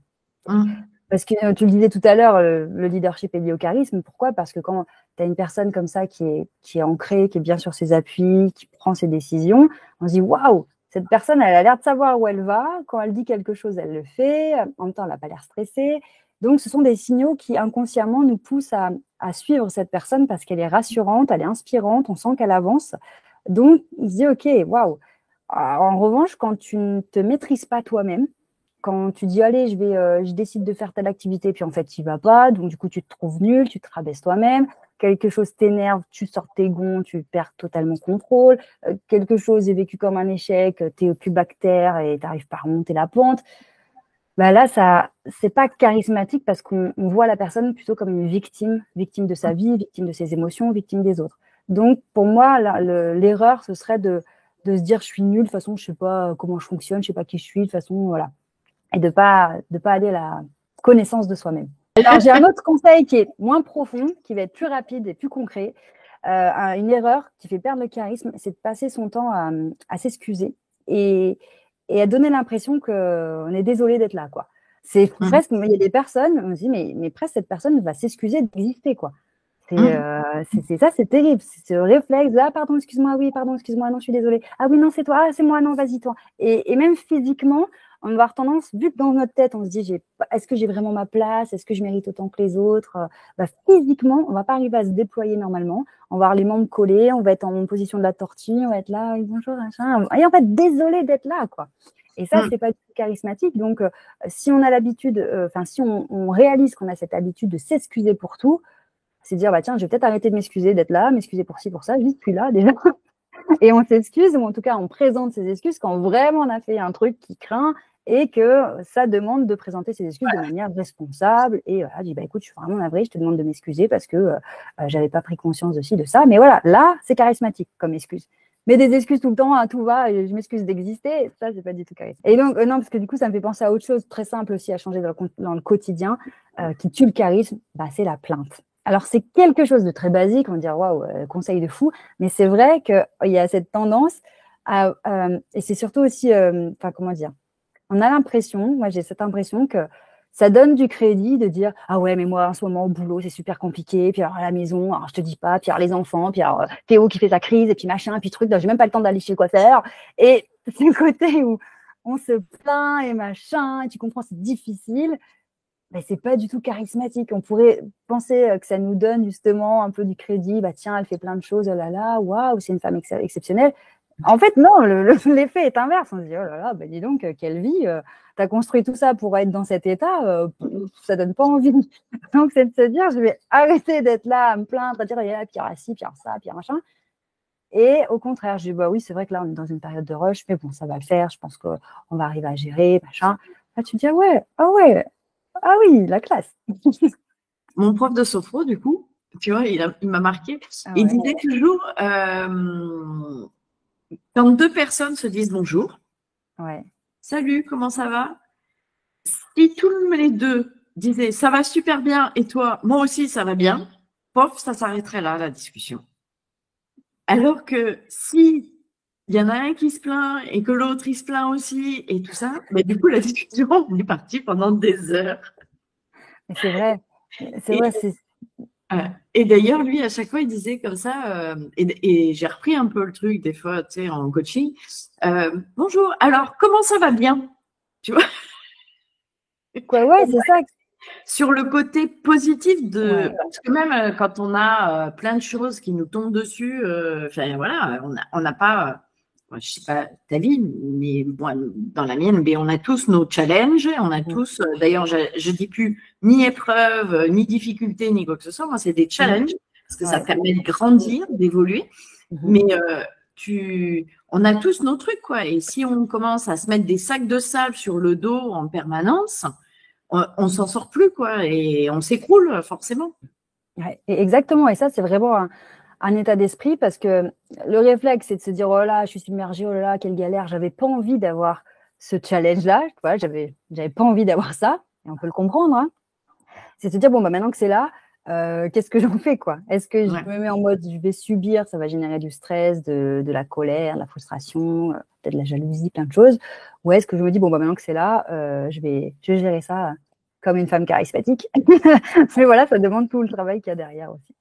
Parce que tu le disais tout à l'heure, le leadership est lié au charisme. Pourquoi? Parce que quand tu as une personne comme ça qui est ancrée, qui est bien sur ses appuis, qui prend ses décisions, on se dit waouh, cette personne, elle a l'air de savoir où elle va. Quand elle dit quelque chose, elle le fait. En même temps, elle n'a pas l'air stressée. Donc, ce sont des signaux qui inconsciemment nous poussent à suivre cette personne parce qu'elle est rassurante, elle est inspirante, on sent qu'elle avance. Donc, on se dit ok, waouh. En revanche, quand tu ne te maîtrises pas toi-même, quand tu dis allez, je décide de faire telle activité, puis en fait, tu n'y vas pas, donc du coup, tu te trouves nul, tu te rabaisses toi-même, quelque chose t'énerve, tu sors tes gonds, tu perds totalement contrôle, quelque chose est vécu comme un échec, tu es au cubactère et tu n'arrives pas à remonter la pente. Bah là, c'est pas charismatique parce qu'on voit la personne plutôt comme une victime de sa vie, victime de ses émotions, victime des autres. Donc, pour moi, l'erreur, ce serait de se dire je suis nul, de toute façon, je sais pas comment je fonctionne, je sais pas qui je suis, de toute façon, voilà. Et de pas aller à la connaissance de soi-même. Alors, j'ai un autre conseil qui est moins profond, qui va être plus rapide et plus concret. Une erreur qui fait perdre le charisme, c'est de passer son temps à s'excuser et à donner l'impression qu'on est désolé d'être là, quoi. C'est presque, il y a des personnes, on se dit, mais presque cette personne va s'excuser d'exister, quoi. C'est ça, c'est terrible. C'est ce réflexe, ah pardon, excuse-moi, oui, pardon, excuse-moi, non, je suis désolée. Ah oui, non, c'est toi, ah c'est moi, non, vas-y, toi. Et même physiquement, on va avoir tendance, vu que dans notre tête, on se dit, est-ce que j'ai vraiment ma place? Est-ce que je mérite autant que les autres? Physiquement, on va pas arriver à se déployer normalement. On va avoir les membres collés, on va être en position de la tortue, on va être là, oui, bonjour, machin. Et en fait, désolé d'être là, quoi. Et ça, c'est pas du tout charismatique. Donc, si on a l'habitude, si on réalise qu'on a cette habitude de s'excuser pour tout, c'est dire, tiens, je vais peut-être arrêter de m'excuser d'être là, m'excuser pour ci, pour ça, juste plus là déjà. Et on s'excuse, ou en tout cas, on présente ses excuses quand vraiment on a fait un truc qui craint et que ça demande de présenter ses excuses de manière responsable. Et voilà, je dis, écoute, je suis vraiment navrée, je te demande de m'excuser parce que j'avais pas pris conscience de ci, de ça. Mais voilà, là, c'est charismatique comme excuse. Mais des excuses tout le temps, tout va, je m'excuse d'exister, ça, c'est pas du tout charismatique. Et donc, non, parce que du coup, ça me fait penser à autre chose très simple aussi à changer dans le quotidien, qui tue le charisme, c'est la plainte. Alors, c'est quelque chose de très basique, on va dire, waouh, conseil de fou, mais c'est vrai qu'il y a cette tendance et c'est surtout aussi, comment dire, on a l'impression, moi j'ai cette impression que ça donne du crédit de dire, ah ouais, mais moi en ce moment au boulot c'est super compliqué, puis alors à la maison, alors je te dis pas, puis alors les enfants, puis alors Théo qui fait sa crise, et puis machin, puis truc, j'ai même pas le temps d'aller chez le coiffeur. Et c'est le côté où on se plaint et machin, et tu comprends, c'est difficile. Mais c'est pas du tout charismatique. On pourrait penser que ça nous donne justement un peu du crédit. Tiens, elle fait plein de choses, oh là là, waouh, c'est une femme exceptionnelle. En fait, non, l'effet est inverse. On se dit, oh là là, dis donc, quelle vie, t'as construit tout ça pour être dans cet état, ça donne pas envie. Donc, c'est de se dire, je vais arrêter d'être là à me plaindre, à dire, il y a là, puis ci, puis ça, puis machin. Et au contraire, je dis, oui, c'est vrai que là, on est dans une période de rush, mais bon, ça va le faire, je pense qu'on va arriver à gérer, machin. Là, tu te dis, ah oui, la classe. Mon prof de sophro, du coup, tu vois, il m'a marqué. Il disait toujours, quand deux personnes se disent bonjour, salut, comment ça va? Si tous les deux disaient ça va super bien et toi, moi aussi ça va bien, ça s'arrêterait là, la discussion. Alors que si il y en a un qui se plaint et que l'autre il se plaint aussi et tout ça, du coup la discussion est partie pendant des heures. C'est vrai, c'est vrai. Et d'ailleurs, lui, à chaque fois, il disait comme ça, et j'ai repris un peu le truc des fois, tu sais, en coaching. Bonjour, alors, comment ça va bien? Tu vois? C'est ça. Sur le côté positif parce que même quand on a plein de choses qui nous tombent dessus, voilà, on n'a pas, je sais pas ta vie, mais bon, dans la mienne, mais on a tous nos challenges, on a tous, d'ailleurs, je dis plus ni épreuve, ni difficulté, ni quoi que ce soit, moi c'est des challenges, parce que ça permet de grandir, d'évoluer, mais on a tous nos trucs, quoi, et si on commence à se mettre des sacs de sable sur le dos en permanence, on s'en sort plus, quoi, et on s'écroule forcément. Exactement, et ça c'est vraiment un état d'esprit, parce que le réflexe c'est de se dire oh là je suis submergée, oh là là quelle galère, j'avais pas envie d'avoir ce challenge là, j'avais pas envie d'avoir ça, et on peut le comprendre, hein. C'est de se dire bon maintenant que c'est là, qu'est-ce que j'en fais, quoi? Est-ce que je me mets en mode je vais subir, ça va générer du stress, de la colère, de la frustration, peut-être de la jalousie, plein de choses, ou est-ce que je me dis bon maintenant que c'est là, je vais gérer ça comme une femme charismatique. Mais voilà, ça demande tout le travail qu'il y a derrière aussi.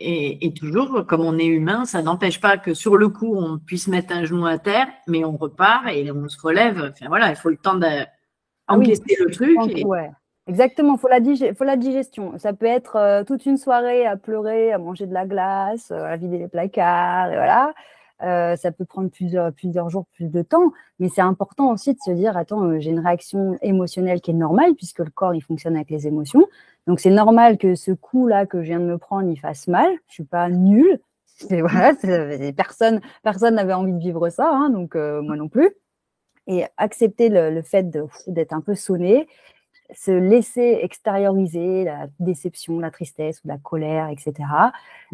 Et toujours, comme on est humain, ça n'empêche pas que sur le coup, on puisse mettre un genou à terre, mais on repart et on se relève. Enfin voilà, il faut le temps d'encaisser le truc. Exactement, faut la digestion. Ça peut être toute une soirée à pleurer, à manger de la glace, à vider les placards, et voilà. Ça peut prendre plusieurs jours, plus de temps, mais c'est important aussi de se dire, attends, j'ai une réaction émotionnelle qui est normale, puisque le corps, il fonctionne avec les émotions. Donc, c'est normal que ce coup-là que je viens de me prendre, il fasse mal. Je suis pas nulle. Voilà, personne n'avait envie de vivre ça, hein, donc moi non plus. Et accepter le fait d'être un peu sonné, se laisser extérioriser la déception, la tristesse ou la colère, etc.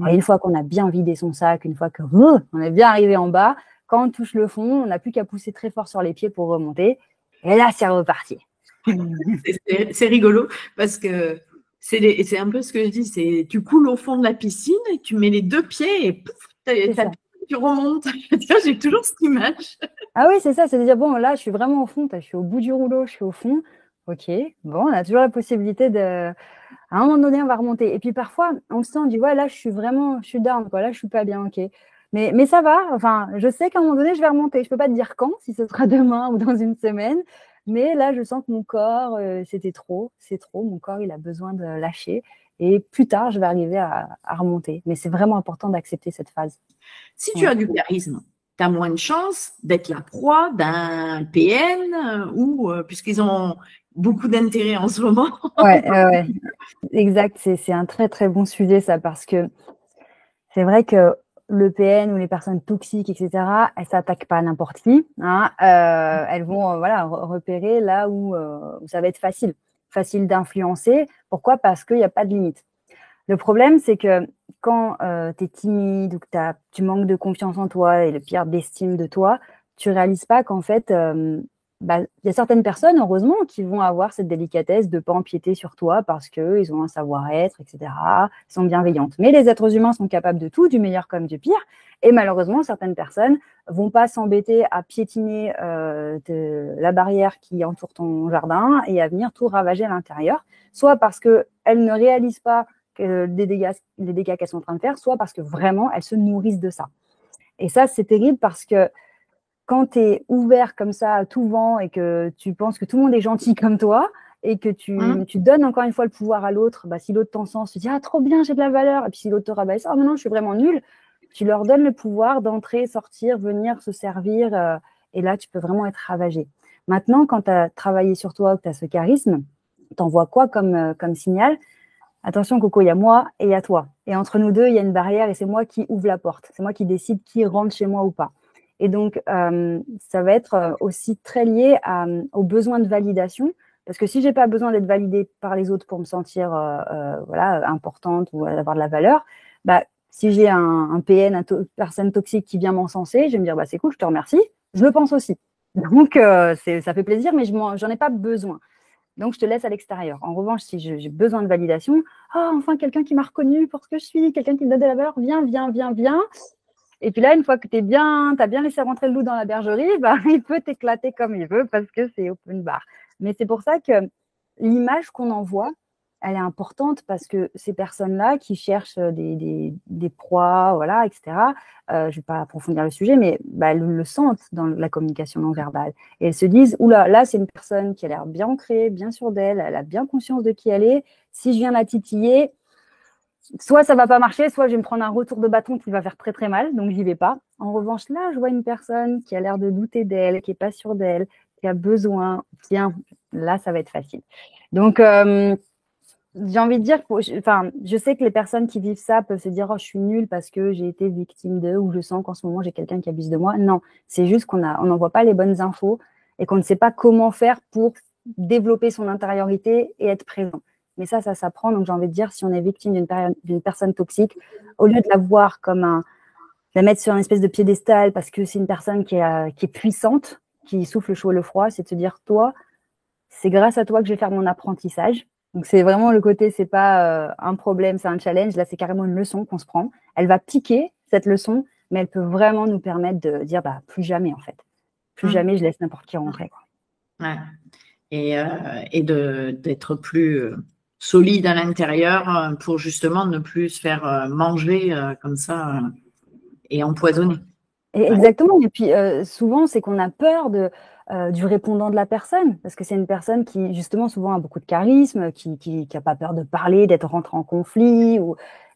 Et une fois qu'on a bien vidé son sac, une fois qu'on est bien arrivé en bas, quand on touche le fond, on n'a plus qu'à pousser très fort sur les pieds pour remonter. Et là, c'est reparti. C'est rigolo parce que c'est un peu ce que je dis, c'est tu coules au fond de la piscine et tu mets les deux pieds et pouf, tu remontes. J'ai toujours cette image. Ah oui, c'est ça, c'est de dire, bon, là, je suis vraiment au fond, je suis au bout du rouleau, je suis au fond. Ok, bon, on a toujours la possibilité de À un moment donné, on va remonter. Et puis parfois, on se sent, on dit, ouais, là, je suis down, quoi. Là, je suis pas bien, ok. Mais ça va. Enfin, je sais qu'à un moment donné, je vais remonter. Je peux pas te dire quand, si ce sera demain ou dans une semaine. Mais là, je sens que mon corps, c'est trop. Mon corps, il a besoin de lâcher. Et plus tard, je vais arriver à remonter. Mais c'est vraiment important d'accepter cette phase. Si tu as du charisme, tu as moins de chances d'être la proie d'un PN puisqu'ils ont beaucoup d'intérêt en ce moment. Ouais. Exact. C'est un très, très bon sujet, ça, parce que c'est vrai que le PN ou les personnes toxiques, etc., elles s'attaquent pas à n'importe qui. Hein. Elles vont repérer là où ça va être facile d'influencer. Pourquoi? Parce qu'il n'y a pas de limite. Le problème, c'est que quand tu es timide ou que tu manques de confiance en toi et le pire d'estime de toi, tu réalises pas qu'en fait, il y a certaines personnes, heureusement, qui vont avoir cette délicatesse de ne pas empiéter sur toi parce qu'ils ont un savoir-être, etc. Ils sont bienveillantes. Mais les êtres humains sont capables de tout, du meilleur comme du pire. Et malheureusement, certaines personnes vont pas s'embêter à piétiner la barrière qui entoure ton jardin et à venir tout ravager à l'intérieur, soit parce qu'elles ne réalisent pas les dégâts qu'elles sont en train de faire, soit parce que vraiment, elles se nourrissent de ça. Et ça, c'est terrible parce que quand tu es ouvert comme ça à tout vent et que tu penses que tout le monde est gentil comme toi et que tu donnes encore une fois le pouvoir à l'autre, si l'autre t'encense, tu dis « Ah, trop bien, j'ai de la valeur » et puis si l'autre te rabaisse « Ah, non, je suis vraiment nulle », tu leur donnes le pouvoir d'entrer, sortir, venir, se servir et là, tu peux vraiment être ravagé. Maintenant, quand tu as travaillé sur toi, que tu as ce charisme, tu envoies quoi comme signal? Attention, Coco, il y a moi et il y a toi. Et entre nous deux, il y a une barrière et c'est moi qui ouvre la porte. C'est moi qui décide qui rentre chez moi ou pas. Et donc, ça va être aussi très lié aux besoins de validation. Parce que si je n'ai pas besoin d'être validée par les autres pour me sentir importante ou avoir de la valeur, si j'ai un PN, une personne toxique qui vient m'encenser, je vais me dire c'est cool, je te remercie. Je le pense aussi. Donc, ça fait plaisir, mais j'en ai pas besoin. Donc, je te laisse à l'extérieur. En revanche, si j'ai besoin de validation, enfin, quelqu'un qui m'a reconnu pour ce que je suis, quelqu'un qui me donne de la valeur, viens. Et puis là, une fois que tu as bien laissé rentrer le loup dans la bergerie, il peut t'éclater comme il veut parce que c'est open bar. Mais c'est pour ça que l'image qu'on envoie, elle est importante parce que ces personnes-là qui cherchent des proies, voilà, etc., je ne vais pas approfondir le sujet, mais elles le sentent dans la communication non verbale. Et elles se disent, oula, là, c'est une personne qui a l'air bien ancrée, bien sûre d'elle, elle a bien conscience de qui elle est. Si je viens la titiller, soit ça va pas marcher, soit je vais me prendre un retour de bâton qui va faire très très mal, donc j'y vais pas. En revanche, là, je vois une personne qui a l'air de douter d'elle, qui est pas sûre d'elle, qui a besoin, tiens, là, ça va être facile. Donc, j'ai envie de dire, je sais que les personnes qui vivent ça peuvent se dire, oh, je suis nulle parce que j'ai été victime d'eux ou je sens qu'en ce moment j'ai quelqu'un qui abuse de moi. Non, c'est juste qu'on n'envoie pas les bonnes infos et qu'on ne sait pas comment faire pour développer son intériorité et être présent. Mais ça s'apprend. Donc, j'ai envie de dire, si on est victime d'une personne toxique, au lieu de la voir comme la mettre sur une espèce de piédestal parce que c'est une personne qui est puissante, qui souffle le chaud et le froid, c'est de se dire, toi, c'est grâce à toi que je vais faire mon apprentissage. Donc, c'est vraiment le côté, c'est pas un problème, c'est un challenge. Là, c'est carrément une leçon qu'on se prend. Elle va piquer cette leçon, mais elle peut vraiment nous permettre de dire, plus jamais, en fait. Plus jamais, je laisse n'importe qui rentrer. Quoi. Ouais. Et d'être plus solide à l'intérieur pour justement ne plus se faire manger comme ça et empoisonner. Exactement. Et puis, souvent, c'est qu'on a peur du répondant de la personne, parce que c'est une personne qui, justement, souvent a beaucoup de charisme, qui n'a pas peur de parler, d'être rentré en conflit.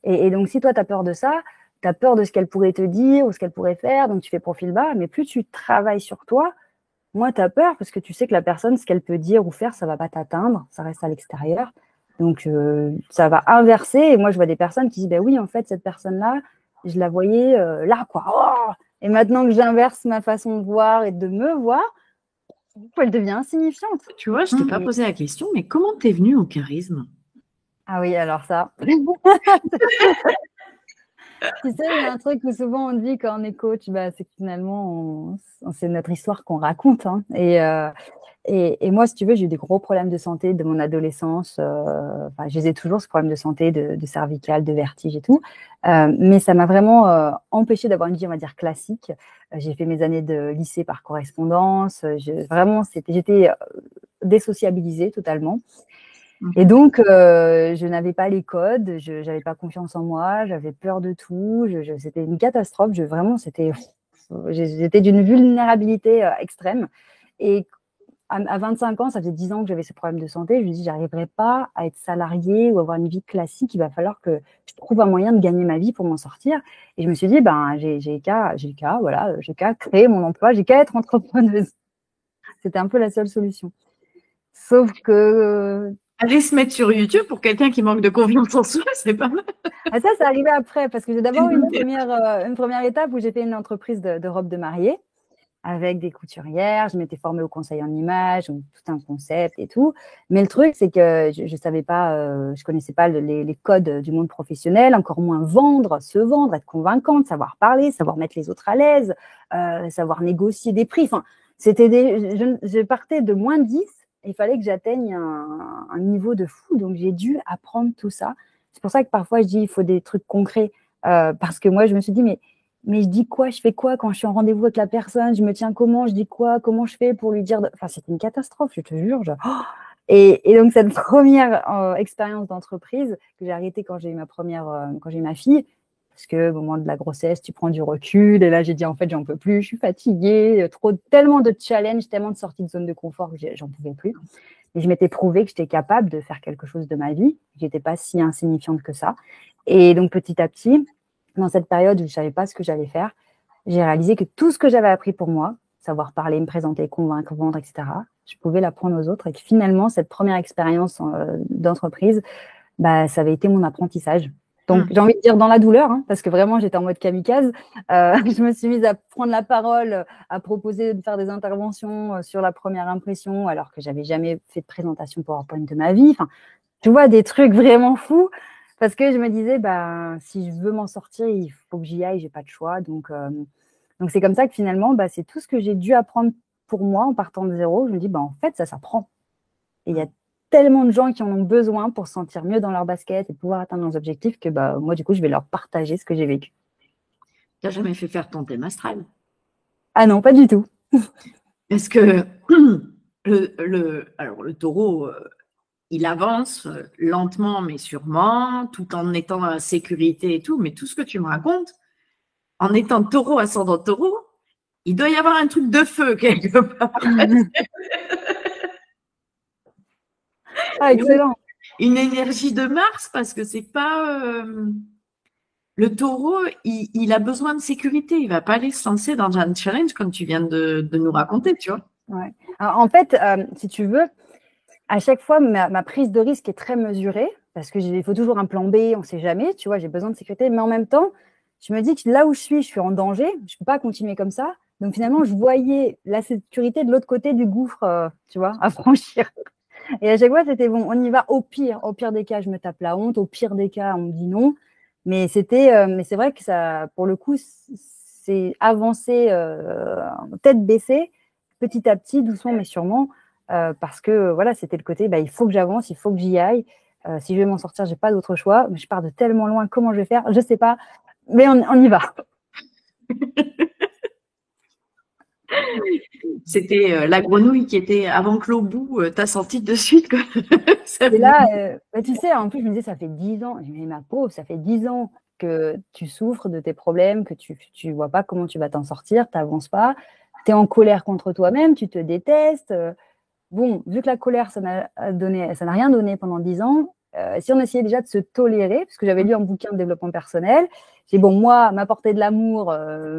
Et donc, si toi, tu as peur de ça, tu as peur de ce qu'elle pourrait te dire ou ce qu'elle pourrait faire, donc tu fais profil bas. Mais plus tu travailles sur toi, moins tu as peur, parce que tu sais que la personne, ce qu'elle peut dire ou faire, ça ne va pas t'atteindre, ça reste à l'extérieur. Donc, ça va inverser. Et moi, je vois des personnes qui disent, oui, en fait, cette personne-là, je la voyais là, quoi. Oh, et maintenant que j'inverse ma façon de voir et de me voir, elle devient insignifiante. Tu vois, je ne t'ai pas posé la question, mais comment t'es venue au charisme? Ah oui, alors ça. Tu sais, il y a un truc où souvent on dit quand on est coach, c'est que finalement, c'est notre histoire qu'on raconte. Hein. Et moi, si tu veux, j'ai eu des gros problèmes de santé de mon adolescence. Je les ai toujours, ce problème de santé, de cervicale, de vertige et tout. Mais ça m'a vraiment empêché d'avoir une vie, on va dire, classique. J'ai fait mes années de lycée par correspondance. J'étais désociabilisée totalement. Et donc, je n'avais pas les codes, je n'avais pas confiance en moi, j'avais peur de tout, c'était une catastrophe. Vraiment, j'étais d'une vulnérabilité extrême. Et à 25 ans, ça faisait 10 ans que j'avais ce problème de santé. Je me dis, j'arriverai pas à être salariée ou avoir une vie classique. Il va falloir que je trouve un moyen de gagner ma vie pour m'en sortir. Et je me suis dit, ben, j'ai qu'à créer mon emploi, j'ai qu'à être entrepreneuse. C'était un peu la seule solution. Sauf que Aller se mettre sur YouTube pour quelqu'un qui manque de confiance en soi, c'est pas mal. ça, c'est arrivé après, parce que j'ai d'abord eu une première étape où j'ai fait une entreprise de robes de mariée avec des couturières. Je m'étais formée au conseil en images, donc tout un concept et tout. Mais le truc, c'est que je savais pas, je connaissais pas les codes du monde professionnel, encore moins se vendre, être convaincante, savoir parler, savoir mettre les autres à l'aise, savoir négocier des prix. Enfin, je partais de moins 10. Il fallait que j'atteigne un niveau de fou, donc j'ai dû apprendre tout ça. C'est pour ça que parfois je dis il faut des trucs concrets, parce que moi je me suis dit mais je dis quoi, je fais quoi quand je suis en rendez-vous avec la personne, je me tiens comment, je dis quoi, comment je fais pour lui dire, enfin c'était une catastrophe, je te jure. Et donc cette première expérience d'entreprise que j'ai arrêtée quand j'ai eu quand j'ai eu ma fille, parce que au moment de la grossesse, tu prends du recul. Et là, j'ai dit, en fait, j'en peux plus. Je suis fatiguée. Tellement de challenges, tellement de sorties de zone de confort que j'en pouvais plus. Et je m'étais prouvé que j'étais capable de faire quelque chose de ma vie. Je n'étais pas si insignifiante que ça. Et donc, petit à petit, dans cette période où je ne savais pas ce que j'allais faire, j'ai réalisé que tout ce que j'avais appris pour moi, savoir parler, me présenter, convaincre, vendre, etc., je pouvais l'apprendre aux autres. Et que finalement, cette première expérience d'entreprise, bah, ça avait été mon apprentissage. Donc, j'ai envie de dire dans la douleur, hein, parce que vraiment, j'étais en mode kamikaze. Je me suis mise à prendre la parole, à proposer de faire des interventions sur la première impression, alors que j'avais jamais fait de présentation PowerPoint de ma vie. Enfin, tu vois, des trucs vraiment fous, parce que je me disais, bah, si je veux m'en sortir, il faut que j'y aille, j'ai pas de choix. Donc c'est comme ça que finalement, bah, c'est tout ce que j'ai dû apprendre pour moi en partant de zéro. Je me dis, bah, en fait, ça s'apprend. Et il y a tellement de gens qui en ont besoin pour se sentir mieux dans leur basket et pouvoir atteindre leurs objectifs que bah, moi, du coup, je vais leur partager ce que j'ai vécu. Tu n'as jamais fait faire ton thème astral? Ah non, pas du tout. Est-ce que alors le taureau, il avance lentement mais sûrement, tout en étant en sécurité et tout, mais tout ce que tu me racontes, en étant taureau, ascendant taureau, il doit y avoir un truc de feu quelque part. Ah, excellent. Une énergie de Mars, parce que c'est pas. Le taureau, il a besoin de sécurité. Il va pas aller se lancer dans un challenge comme tu viens de nous raconter, tu vois. Ouais. Alors, en fait, si tu veux, à chaque fois, ma prise de risque est très mesurée parce qu'il faut toujours un plan B, on ne sait jamais, tu vois, j'ai besoin de sécurité. Mais en même temps, je me dis que là où je suis en danger, je ne peux pas continuer comme ça. Donc finalement, je voyais la sécurité de l'autre côté du gouffre, tu vois, à franchir. Et à chaque fois, c'était bon, on y va au pire. Au pire des cas, je me tape la honte. Au pire des cas, on me dit non. Mais c'est vrai que ça, pour le coup, c'est avancer tête baissée, petit à petit, doucement mais sûrement, parce que voilà, c'était le côté, bah, il faut que j'avance, il faut que j'y aille. Si je vais m'en sortir, j'ai pas d'autre choix. Mais je pars de tellement loin, comment je vais faire? Je sais pas, mais on y va. C'était la grenouille qui était avant que l'eau bout, t'as senti de suite que ça Et venait. là, bah, tu sais, en plus, je me disais, ça fait 10 ans, mais ma pauvre, ça fait 10 ans que tu souffres de tes problèmes, que tu vois pas comment tu vas t'en sortir, tu n'avances pas, tu es en colère contre toi-même, tu te détestes. Bon, vu que la colère, ça n'a rien donné pendant 10 ans, si on essayait déjà de se tolérer, parce que j'avais lu un bouquin de développement personnel, j'ai dit, bon, moi, m'apporter de l'amour,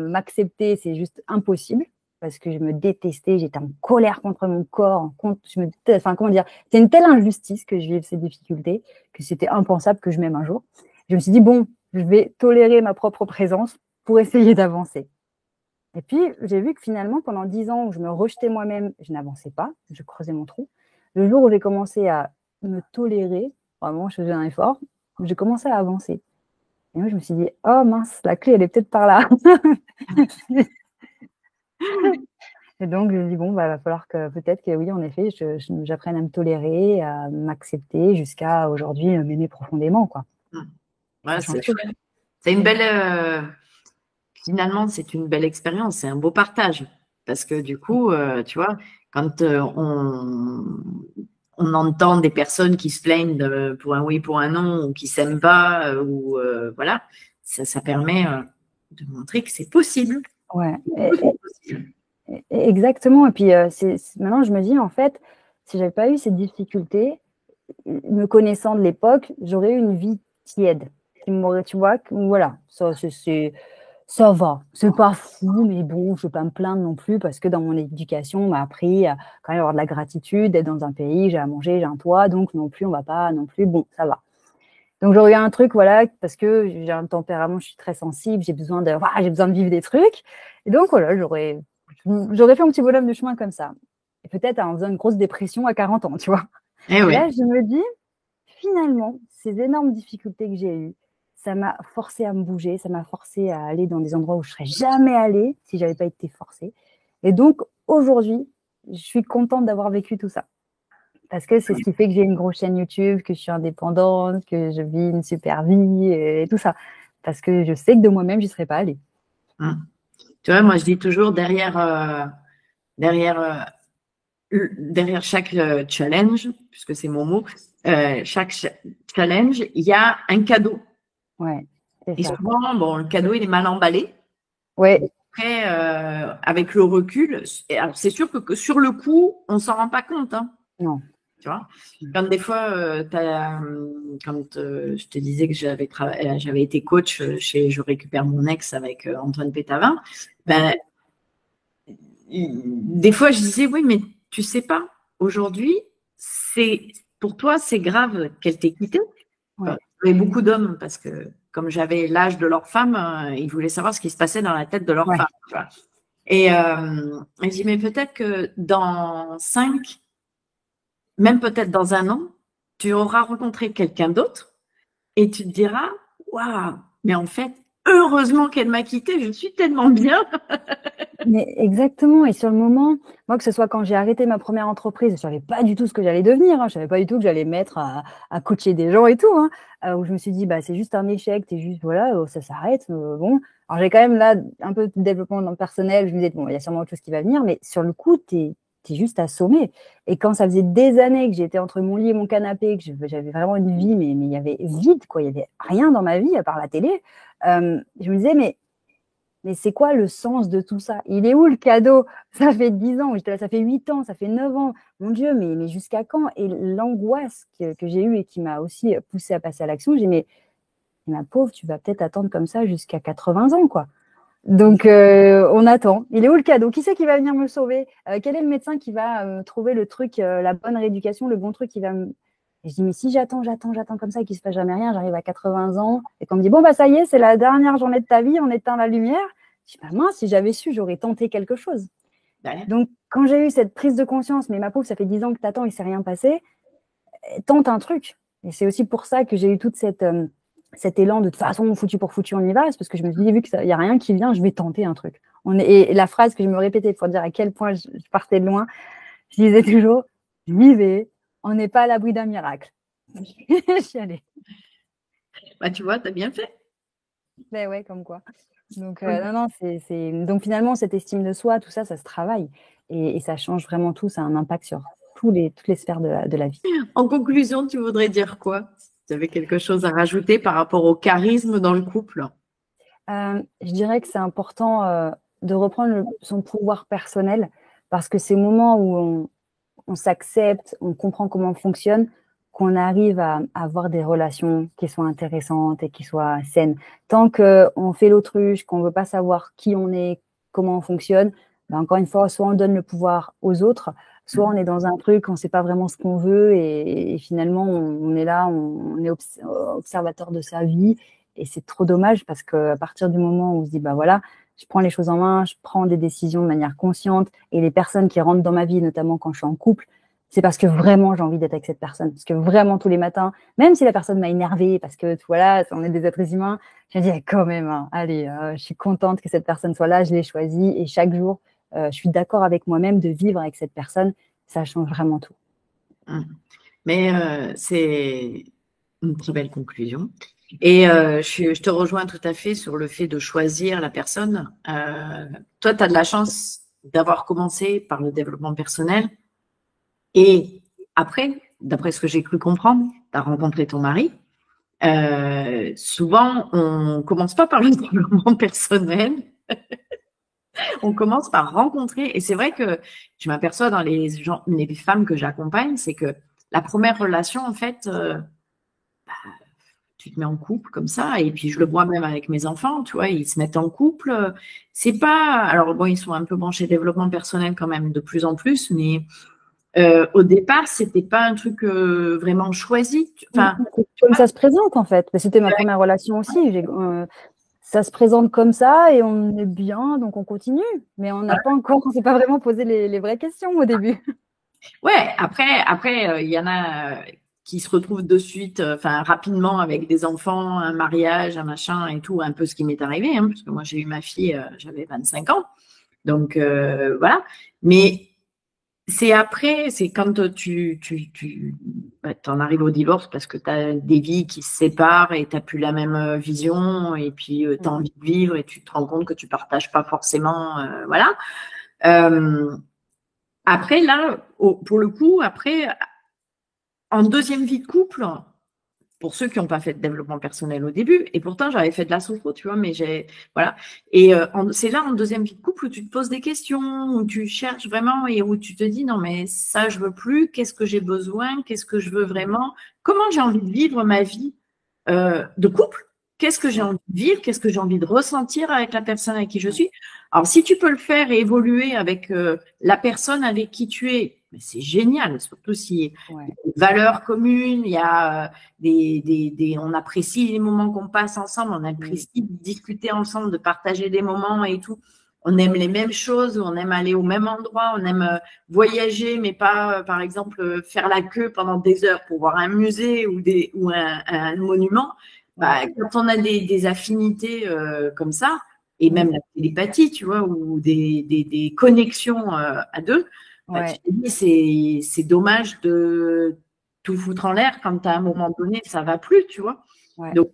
m'accepter, c'est juste impossible, parce que je me détestais, j'étais en colère contre mon corps, enfin, comment dire, c'est une telle injustice que je vive ces difficultés, que c'était impensable que je m'aime un jour. Je me suis dit, bon, je vais tolérer ma propre présence pour essayer d'avancer. Et puis, j'ai vu que finalement, pendant 10 ans où je me rejetais moi-même, je n'avançais pas, je creusais mon trou. Le jour où j'ai commencé à me tolérer, vraiment, je faisais un effort, j'ai commencé à avancer. Et moi, je me suis dit, oh mince, la clé, elle est peut-être par là. Et donc, je me dis, bon, bah, va falloir que peut-être que oui, en effet, j'apprenne à me tolérer, à m'accepter jusqu'à aujourd'hui m'aimer profondément, quoi. Ouais, Ça change c'est tout. chouette. C'est une belle, finalement, c'est une belle expérience, c'est un beau partage. Parce que du coup, tu vois, quand on entend des personnes qui se plaignent pour un oui, pour un non, ou qui s'aiment pas, voilà, ça permet de montrer que c'est possible. Ouais, exactement. Et puis maintenant, je me dis, en fait, si j'avais pas eu cette difficulté, me connaissant de l'époque, j'aurais eu une vie tiède. Tu vois, voilà, ça va. C'est pas fou, mais bon, je ne vais pas me plaindre non plus parce que dans mon éducation, on m'a appris à quand même avoir de la gratitude, être dans un pays, j'ai à manger, j'ai un toit, donc non plus, on va pas non plus, bon, ça va. Donc j'aurais eu un truc, voilà, parce que j'ai un tempérament, je suis très sensible, j'ai besoin de vivre des trucs. Et donc voilà, j'aurais fait un petit bonhomme de chemin comme ça. Et peut-être en faisant une grosse dépression à 40 ans, tu vois. Et Et ouais. là, je me dis, finalement, ces énormes difficultés que j'ai eues, ça m'a forcé à me bouger, ça m'a forcé à aller dans des endroits où je ne serais jamais allée si je n'avais pas été forcée. Et donc, aujourd'hui, je suis contente d'avoir vécu tout ça. Parce que c'est ce qui fait que j'ai une grosse chaîne YouTube, que je suis indépendante, que je vis une super vie et tout ça. Parce que je sais que de moi-même, je n'y serais pas allée. Tu vois, moi, je dis toujours derrière chaque challenge, puisque c'est mon mot, chaque challenge, il y a un cadeau. Ouais, et ça. Souvent, bon, le cadeau, il est mal emballé. Ouais. Après, avec le recul, alors c'est sûr que sur le coup, on s'en rend pas compte. Hein. Non. Tu vois, quand des fois, quand je te disais que j'avais été coach chez Je récupère mon ex avec Antoine Pétavin, ben, des fois, je disais, oui, mais tu sais pas, aujourd'hui, pour toi, c'est grave qu'elle t'ait quitté. Ouais. Il y avait beaucoup d'hommes parce que, comme j'avais l'âge de leur femme, ils voulaient savoir ce qui se passait dans la tête de leur femme. Tu vois. Et je dis, mais peut-être que dans 5, même peut-être dans un an, tu auras rencontré quelqu'un d'autre et tu te diras, waouh, mais en fait, heureusement qu'elle m'a quitté, je suis tellement bien. Mais exactement. Et sur le moment, moi, que ce soit quand j'ai arrêté ma première entreprise, je ne savais pas du tout ce que j'allais devenir. Hein. Je ne savais pas du tout que j'allais mettre à coacher des gens et tout. Hein. Où je me suis dit, bah, c'est juste un échec, t'es juste, voilà, ça s'arrête. Bon. Alors, j'ai quand même là un peu de développement dans le personnel. Je me disais, bon, il y a sûrement autre chose qui va venir. Mais sur le coup, t'es juste assommé. Et quand ça faisait des années que j'étais entre mon lit et mon canapé, que j'avais vraiment une vie, mais il y avait vide, quoi. Il n'y avait rien dans ma vie à part la télé. Je me disais, mais c'est quoi le sens de tout ça? Il est où le cadeau? Ça fait 10 ans, j'étais là, ça fait 8 ans, ça fait 9 ans. Mon Dieu, mais jusqu'à quand? Et l'angoisse que j'ai eue et qui m'a aussi poussée à passer à l'action, j'ai dit, mais ma pauvre, tu vas peut-être attendre comme ça jusqu'à 80 ans, quoi. Donc, on attend. Il est où le cadeau? Qui c'est qui va venir me sauver? Quel est le médecin qui va trouver le truc, la bonne rééducation, le bon truc qui va me... Et je dis, mais si j'attends comme ça et qu'il ne se passe jamais rien, j'arrive à 80 ans et qu'on me dit, bon, bah ça y est, c'est la dernière journée de ta vie, on éteint la lumière. Je dis, bah mince, si j'avais su, j'aurais tenté quelque chose. Ouais. Donc, quand j'ai eu cette prise de conscience, mais ma pauvre, ça fait 10 ans que tu attends, il ne s'est rien passé, tente un truc. Et c'est aussi pour ça que j'ai eu toute cet élan de toute façon, foutu pour foutu, on y va. C'est parce que je me suis dit, vu qu'il n'y a rien qui vient, je vais tenter un truc. Et la phrase que je me répétais pour dire à quel point je partais de loin, je disais toujours, vivez, on n'est pas à l'abri d'un miracle. J'y allais. Bah, tu vois, tu as bien fait. Ben ouais, comme quoi. Donc, non, donc finalement, cette estime de soi, tout ça, ça se travaille. Et ça change vraiment tout. Ça a un impact sur toutes les sphères de la vie. En conclusion, tu voudrais dire quoi? Tu avais quelque chose à rajouter par rapport au charisme dans le couple? Je dirais que c'est important de reprendre son pouvoir personnel parce que c'est au moment où on s'accepte, on comprend comment on fonctionne, qu'on arrive à avoir des relations qui soient intéressantes et qui soient saines. Tant qu'on fait l'autruche, qu'on ne veut pas savoir qui on est, comment on fonctionne, ben encore une fois, soit on donne le pouvoir aux autres, soit on est dans un truc, on ne sait pas vraiment ce qu'on veut et finalement, on est là, on est observateur de sa vie et c'est trop dommage parce qu'à partir du moment où on se dit, bah voilà, je prends les choses en main, je prends des décisions de manière consciente et les personnes qui rentrent dans ma vie, notamment quand je suis en couple, c'est parce que vraiment j'ai envie d'être avec cette personne. Parce que vraiment tous les matins, même si la personne m'a énervée, parce que voilà, on est des êtres humains, je me dis quand même, hein, allez, je suis contente que cette personne soit là, je l'ai choisie et chaque jour, je suis d'accord avec moi-même de vivre avec cette personne. Ça change vraiment tout. Mais c'est une très belle conclusion. Et je te rejoins tout à fait sur le fait de choisir la personne. Toi, tu as de la chance d'avoir commencé par le développement personnel et après, d'après ce que j'ai cru comprendre, tu as rencontré ton mari. Souvent, on commence pas par le développement personnel. On commence par rencontrer. Et c'est vrai que je m'aperçois dans les femmes que j'accompagne, c'est que la première relation, en fait, tu te mets en couple comme ça. Et puis, je le vois même avec mes enfants, tu vois, ils se mettent en couple. C'est pas, alors bon, ils sont un peu branchés développement personnel quand même de plus en plus, mais au départ, c'était pas un truc vraiment choisi. Enfin, comme ça se présente en fait. C'était ma première relation aussi. Ça se présente comme ça et on est bien, donc on continue. Mais on n'a pas encore, on s'est pas vraiment posé les vraies questions au début. Ouais, après, il y en a qui se retrouvent de suite, rapidement avec des enfants, un mariage, un machin et tout, un peu ce qui m'est arrivé, hein, parce que moi j'ai eu ma fille, j'avais 25 ans, donc voilà. Mais c'est après, c'est quand tu en arrives au divorce parce que tu as des vies qui se séparent et tu n'as plus la même vision et puis tu as envie de vivre et tu te rends compte que tu partages pas forcément, voilà. Après, là, pour le coup, après, en deuxième vie de couple, pour ceux qui n'ont pas fait de développement personnel au début, et pourtant j'avais fait de la sophro, tu vois, mais voilà. Et c'est là, en deuxième vie de couple, où tu te poses des questions, où tu cherches vraiment et où tu te dis, non, mais ça, je veux plus, qu'est-ce que j'ai besoin, qu'est-ce que je veux vraiment, comment j'ai envie de vivre ma vie de couple, qu'est-ce que j'ai envie de vivre, qu'est-ce que j'ai envie de ressentir avec la personne avec qui je suis. Alors, si tu peux le faire et évoluer avec la personne avec qui tu es, c'est génial, surtout si il y a des valeurs communes, il y a on apprécie les moments qu'on passe ensemble, on apprécie de discuter ensemble, de partager des moments et tout. On aime les mêmes choses, on aime aller au même endroit, on aime voyager, mais pas, par exemple, faire la queue pendant des heures pour voir un musée ou un monument. Bah, quand on a des affinités comme ça, et même la télépathie, tu vois, ou des connexions à deux, tu te dis, c'est dommage de tout foutre en l'air quand à un moment donné, ça va plus, tu vois. Donc,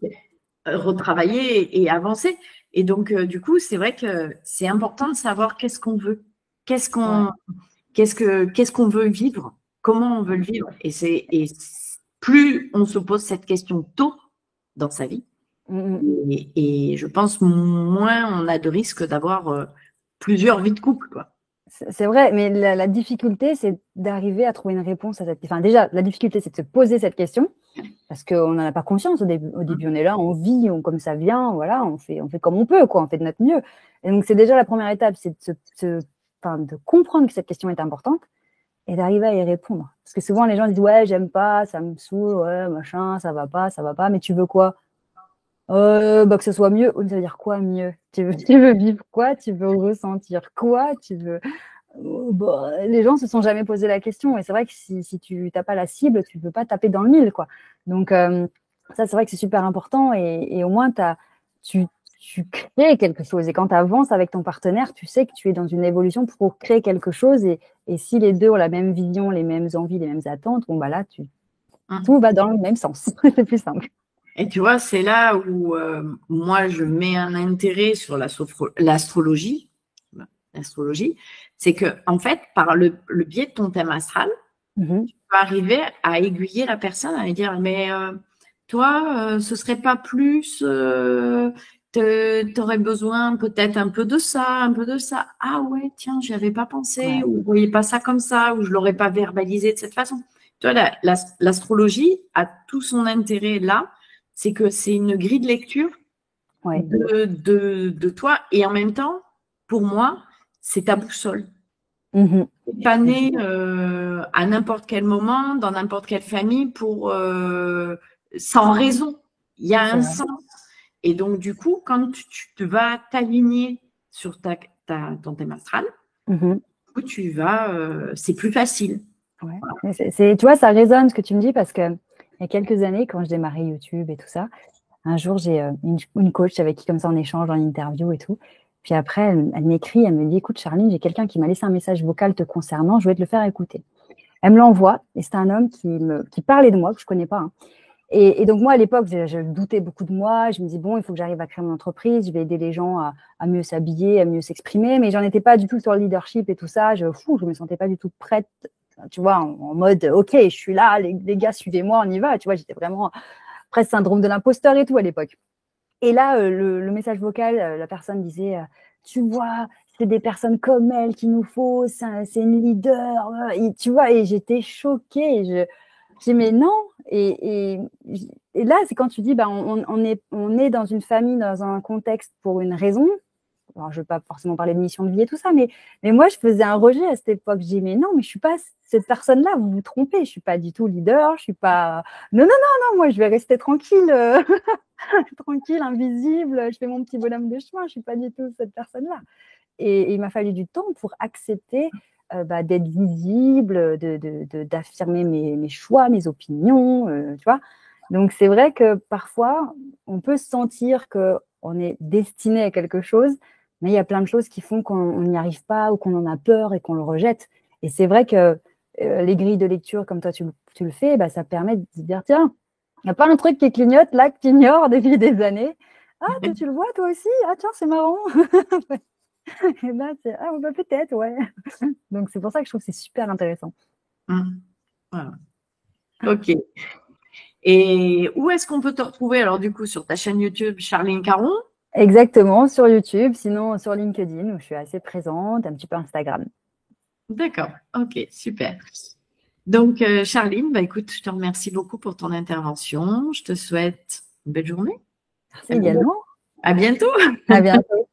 retravailler et avancer. Et donc, du coup, c'est vrai que c'est important de savoir qu'est-ce qu'on veut, qu'est-ce qu'on veut vivre, comment on veut le vivre. Et plus on se pose cette question tôt dans sa vie, et je pense moins on a de risques d'avoir plusieurs vies de couple, quoi. C'est vrai, mais la difficulté, c'est d'arriver à trouver une réponse à cette question. Enfin, déjà, la difficulté, c'est de se poser cette question, parce qu'on n'en a pas conscience au début. Au début, on est là, on vit, comme ça vient, voilà, on fait comme on peut, quoi, on fait de notre mieux. Et donc, c'est déjà la première étape, c'est de comprendre que cette question est importante et d'arriver à y répondre. Parce que souvent, les gens disent, ouais, j'aime pas, ça me saoule, ouais, machin, ça va pas, mais tu veux quoi? Que ce soit mieux. Ça veut dire quoi mieux? Tu veux vivre quoi? Tu veux ressentir quoi? Les gens se sont jamais posé la question. Et c'est vrai que si tu n'as pas la cible, tu ne peux pas taper dans le mille, quoi. Donc, ça, c'est vrai que c'est super important. Et au moins, tu crées quelque chose. Et quand tu avances avec ton partenaire, tu sais que tu es dans une évolution pour créer quelque chose. Et si les deux ont la même vision, les mêmes envies, les mêmes attentes, bon, bah là, tout va dans le même sens. C'est plus simple. Et tu vois, c'est là où moi, je mets un intérêt sur l'astrologie. C'est que, en fait, par le biais de ton thème astral, tu peux arriver à aiguiller la personne, à lui dire, mais toi, ce serait pas plus, t'aurais besoin peut-être un peu de ça, un peu de ça. Ah ouais, tiens, j'y avais pas pensé, ou vous voyez pas ça comme ça, ou je l'aurais pas verbalisé de cette façon. Tu vois, l'astrologie a tout son intérêt là, c'est que c'est une grille de lecture de toi, et en même temps, pour moi, c'est ta boussole. T'es pas né à n'importe quel moment, dans n'importe quelle famille, sans raison. Il y a un sens. Et donc, du coup, quand tu te vas t'aligner sur ton thème astral, tu vas, c'est plus facile. Ouais. Tu vois, ça résonne ce que tu me dis, parce que il y a quelques années, quand je démarrais YouTube et tout ça, un jour, j'ai une coach avec qui, comme ça, on échange en interview et tout. Puis après, elle m'écrit, elle me dit, écoute, Charline, j'ai quelqu'un qui m'a laissé un message vocal te concernant, je vais te le faire écouter. Elle me l'envoie, et c'est un homme qui parlait de moi, que je connais pas. Hein. Et donc, moi, à l'époque, je doutais beaucoup de moi. Je me dis, bon, il faut que j'arrive à créer mon entreprise, je vais aider les gens à mieux s'habiller, à mieux s'exprimer. Mais j'en étais pas du tout sur le leadership et tout ça. Je me sentais pas du tout prête tu vois, en mode, OK, je suis là, les gars, suivez-moi, on y va. Tu vois, j'étais vraiment presque syndrome de l'imposteur et tout à l'époque. Et là, le message vocal, la personne disait, tu vois, c'est des personnes comme elle qu'il nous faut, c'est une leader. Et, tu vois, et j'étais choquée. Je dis, mais non. Et là, c'est quand tu dis, bah, on est dans une famille, dans un contexte pour une raison. Alors, je ne veux pas forcément parler de mission de vie et tout ça, mais moi, je faisais un rejet à cette époque. Je dis, mais non, mais je ne suis pas cette personne-là, vous vous trompez. Je ne suis pas du tout leader, je ne suis pas… Non, non, non, non, moi, je vais rester tranquille, tranquille, invisible, je fais mon petit bonhomme de chemin, je ne suis pas du tout cette personne-là. Et il m'a fallu du temps pour accepter d'être visible, d'affirmer mes choix, mes opinions, tu vois. Donc, c'est vrai que parfois, on peut sentir qu'on est destiné à quelque chose, mais il y a plein de choses qui font qu'on n'y arrive pas ou qu'on en a peur et qu'on le rejette. Et c'est vrai que les grilles de lecture, comme toi, tu le fais, bah, ça permet de se dire, tiens, il n'y a pas un truc qui clignote là, que tu ignores depuis des années. Ah, tu le vois toi aussi? Ah, tiens, c'est marrant. Et là, ah, bah, peut-être, ouais. Donc, c'est pour ça que je trouve que c'est super intéressant. Voilà. Ok. Et où est-ce qu'on peut te retrouver alors du coup sur ta chaîne YouTube Charline Caron? Exactement, sur YouTube, sinon sur LinkedIn où je suis assez présente, un petit peu Instagram. D'accord, ok, super. Donc Charline, bah, écoute, je te remercie beaucoup pour ton intervention. Je te souhaite une belle journée. Merci également. À bientôt. À bientôt.